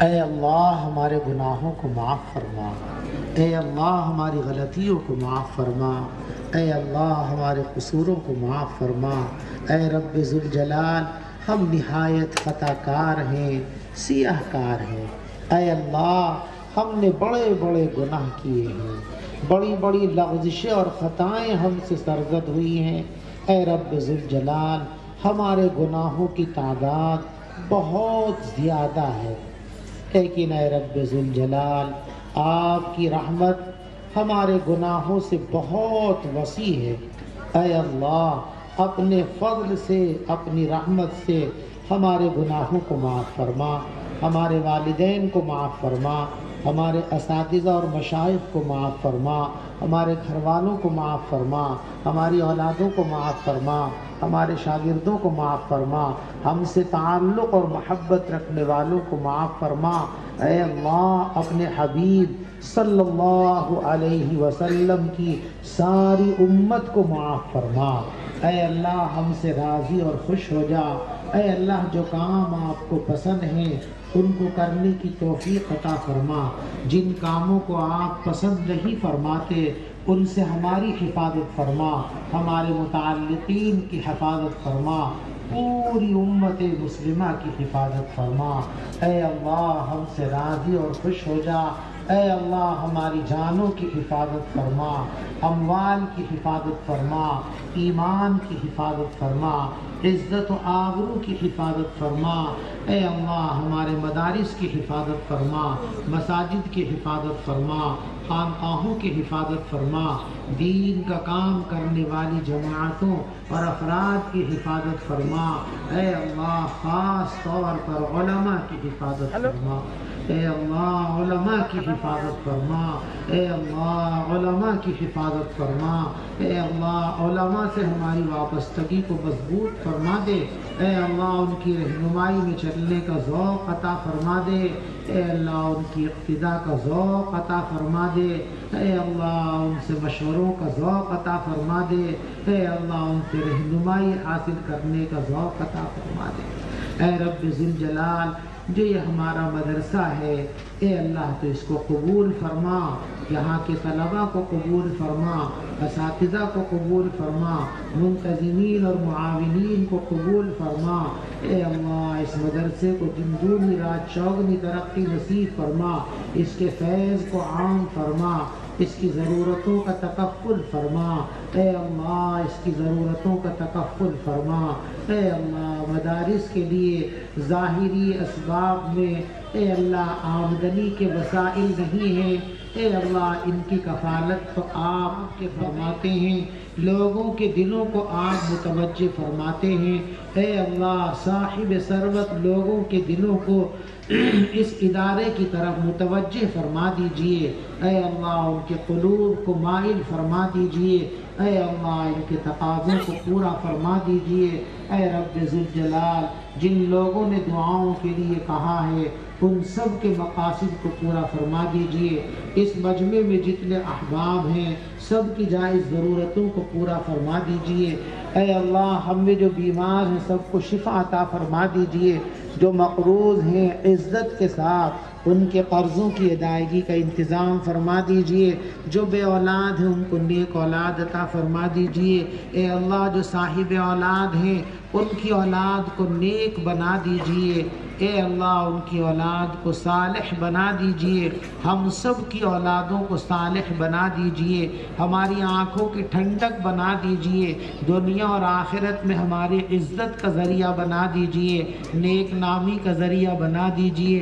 اے اللہ ہمارے گناہوں کو معاف فرما، اے اللہ ہماری غلطیوں کو معاف فرما، اے اللہ ہمارے قصوروں کو معاف فرما۔ اے رب ذوالجلال ہم نہایت خطا کار ہیں، سیاہ کار ہیں۔ اے اللہ ہم نے بڑے بڑے گناہ کیے ہیں، بڑی بڑی لغزشیں اور خطائیں ہم سے سرزد ہوئی ہیں۔ اے رب ذوالجلال ہمارے گناہوں کی تعداد بہت زیادہ ہے، لیکن اے رب ذوالجلال آپ کی رحمت ہمارے گناہوں سے بہت وسیع ہے۔ اے اللہ اپنے فضل سے، اپنی رحمت سے ہمارے گناہوں کو معاف فرما، ہمارے والدین کو معاف فرما، ہمارے اساتذہ اور مشائخ کو معاف فرما، ہمارے گھر والوں کو معاف فرما، ہماری اولادوں کو معاف فرما، ہمارے شاگردوں کو معاف فرما، ہم سے تعلق اور محبت رکھنے والوں کو معاف فرما۔ اے اللہ اپنے حبیب صلی اللہ علیہ وسلم کی ساری امت کو معاف فرما۔ اے اللہ ہم سے راضی اور خوش ہو جا۔ اے اللہ جو کام آپ کو پسند ہیں ان کو کرنے کی توفیق عطا فرما، جن کاموں کو آپ پسند نہیں فرماتے ان سے ہماری حفاظت فرما، ہمارے متعلقین کی حفاظت فرما، پوری امت مسلمہ کی حفاظت فرما۔ اے اللہ ہم سے راضی اور خوش ہو جا۔ اے اللہ ہماری جانوں کی حفاظت فرما، اموال کی حفاظت فرما، ایمان کی حفاظت فرما، عزت و آبرو کی حفاظت فرما۔ اے اللہ ہمارے مدارس کی حفاظت فرما، مساجد کی حفاظت فرما، خانقاہوں کی حفاظت فرما، دین کا کام کرنے والی جماعتوں اور افراد کی حفاظت فرما۔ اے اللہ خاص طور پر علماء کی حفاظت فرما۔ اے اللہ علماء کی حفاظت فرما۔ اے اللہ علماء کی حفاظت فرما۔ اے اللہ علماء سے ہماری وابستگی کو مضبوط فرما دے۔ اے اللہ ان کی رہنمائی میں چلنے کا ذوق عطا فرما دے۔ اے اللہ ان کی اقتداء کا ذوق عطا فرما دے۔ اے اللہ ان سے مشوروں کا ذوق عطا فرما دے۔ اے اللہ ان سے رہنمائی حاصل کرنے کا ذوق عطا فرما دے۔ اے رب ذوالجلال جو یہ ہمارا مدرسہ ہے اے اللہ تو اس کو قبول فرما، یہاں کے طلباء کو قبول فرما، اساتذہ کو قبول فرما، منتظمین اور معاونین کو قبول فرما۔ اے اللہ اس مدرسے کو دن دونی رات چوگنی ترقی نصیب فرما، اس کے فیض کو عام فرما، اس کی ضرورتوں کا تکفل فرما۔ اے اللہ اس کی ضرورتوں کا تکفل فرما۔ اے اللہ مدارس کے لیے ظاہری اسباب میں اے اللہ آمدنی کے وسائل نہیں ہیں، اے اللہ ان کی کفالت تو آپ کے فرماتے ہیں، لوگوں کے دلوں کو آپ متوجہ فرماتے ہیں۔ اے اللہ صاحب ثروت لوگوں کے دلوں کو اس ادارے کی طرف متوجہ فرما دیجئے۔ اے اللہ ان کے قلوب کو مائل فرما دیجئے۔ اے اللہ ان کے تقاضوں کو پورا فرما دیجئے۔ اے رب ذوالجلال جن لوگوں نے دعاؤں کے لیے کہا ہے ان سب کے مقاصد کو پورا فرما دیجئے۔ اس مجمع میں جتنے احباب ہیں سب کی جائز ضرورتوں کو پورا فرما دیجئے۔ اے اللہ ہم میں جو بیمار ہیں سب کو شفا عطا فرما دیجئے، جو مقروض ہیں عزت کے ساتھ ان کے قرضوں کی ادائیگی کا انتظام فرما دیجئے، جو بے اولاد ہیں ان کو نیک اولاد عطا فرما دیجئے۔ اے اللہ جو صاحب اولاد ہیں ان کی اولاد کو نیک بنا دیجئے۔ اے اللہ ان کی اولاد کو صالح بنا دیجئے، ہم سب کی اولادوں کو صالح بنا دیجئے، ہماری آنکھوں کی ٹھنڈک بنا دیجئے، دنیا اور آخرت میں ہماری عزت کا ذریعہ بنا دیجئے، نیک نامی کا ذریعہ بنا دیجئے۔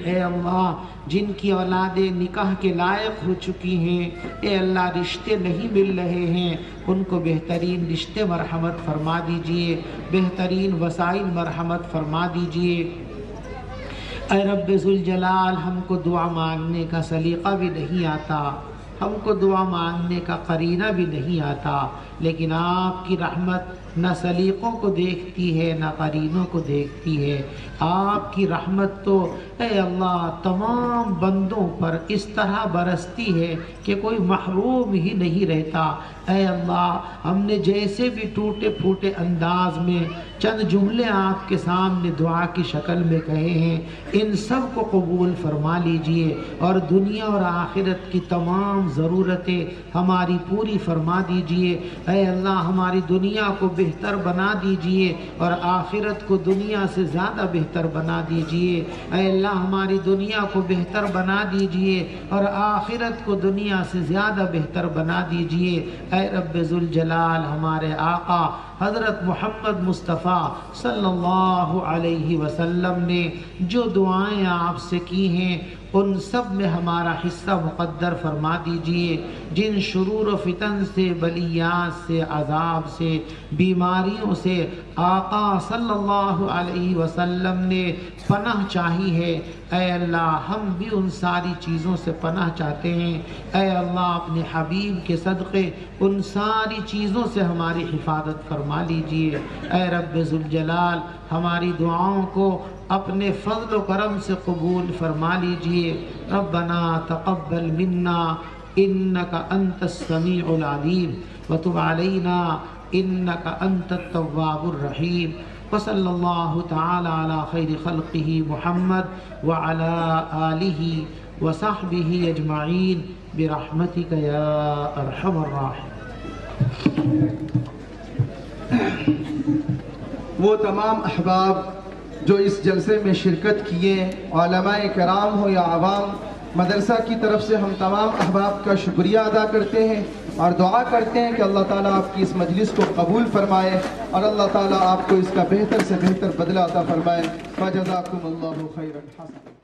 اے اللہ جن کی اولادیں نکاح کے لائق ہو چکی ہیں اے اللہ رشتے نہیں مل رہے ہیں ان کو بہترین رشتے مرحمت فرما دیجئے، بہترین وسائل مرحمت فرما دیجئے۔ اے رب ذوالجلال ہم کو دعا مانگنے کا سلیقہ بھی نہیں آتا، ہم کو دعا مانگنے کا قرینہ بھی نہیں آتا، لیکن آپ کی رحمت نہ سلیقوں کو دیکھتی ہے نہ قرینوں کو دیکھتی ہے۔ آپ کی رحمت تو اے اللہ تمام بندوں پر اس طرح برستی ہے کہ کوئی محروم ہی نہیں رہتا۔ اے اللہ ہم نے جیسے بھی ٹوٹے پھوٹے انداز میں چند جملے آپ کے سامنے دعا کی شکل میں کہے ہیں، ان سب کو قبول فرما لیجئے اور دنیا اور آخرت کی تمام ضرورتیں ہماری پوری فرما دیجئے۔ اے اللہ ہماری دنیا کو بہتر بنا دیجئے اور آخرت کو دنیا سے زیادہ بہتر بنا دیجئے۔ اے اللہ ہماری دنیا کو بہتر بنا دیجئے اور آخرت کو دنیا سے زیادہ بہتر بنا دیجئے۔ اے رب ذوالجلال ہمارے آقا حضرت محمد مصطفیٰ صلی اللہ علیہ وسلم نے جو دعائیں آپ سے کی ہیں ان سب میں ہمارا حصہ مقدر فرما دیجئے۔ جن شرور و فتن سے، بلیات سے، عذاب سے، بیماریوں سے آقا صلی اللہ علیہ وسلم نے پناہ چاہی ہے، اے اللہ ہم بھی ان ساری چیزوں سے پناہ چاہتے ہیں۔ اے اللہ اپنے حبیب کے صدقے ان ساری چیزوں سے ہماری حفاظت فرما لیجئے۔ اے رب ذوالجلال ہماری دعاؤں کو اپنے فضل و کرم سے قبول فرما لیجئے۔ ربنا تقبل منا انک انت السمیع العلیم وتب علینا انک انت التواب الرحیم وصلی اللہ تعالی علی خیر خلقہ محمد وعلی آلہ وصحبہ اجمعین برحمتک یا ارحم الراحمین۔ وہ تمام احباب جو اس جلسے میں شرکت کیے، علماء کرام ہو یا عوام، مدرسہ کی طرف سے ہم تمام احباب کا شکریہ ادا کرتے ہیں اور دعا کرتے ہیں کہ اللہ تعالیٰ آپ کی اس مجلس کو قبول فرمائے اور اللہ تعالیٰ آپ کو اس کا بہتر سے بہتر بدلہ عطا فرمائے۔ فجزاکم اللہ خیرا حسنا۔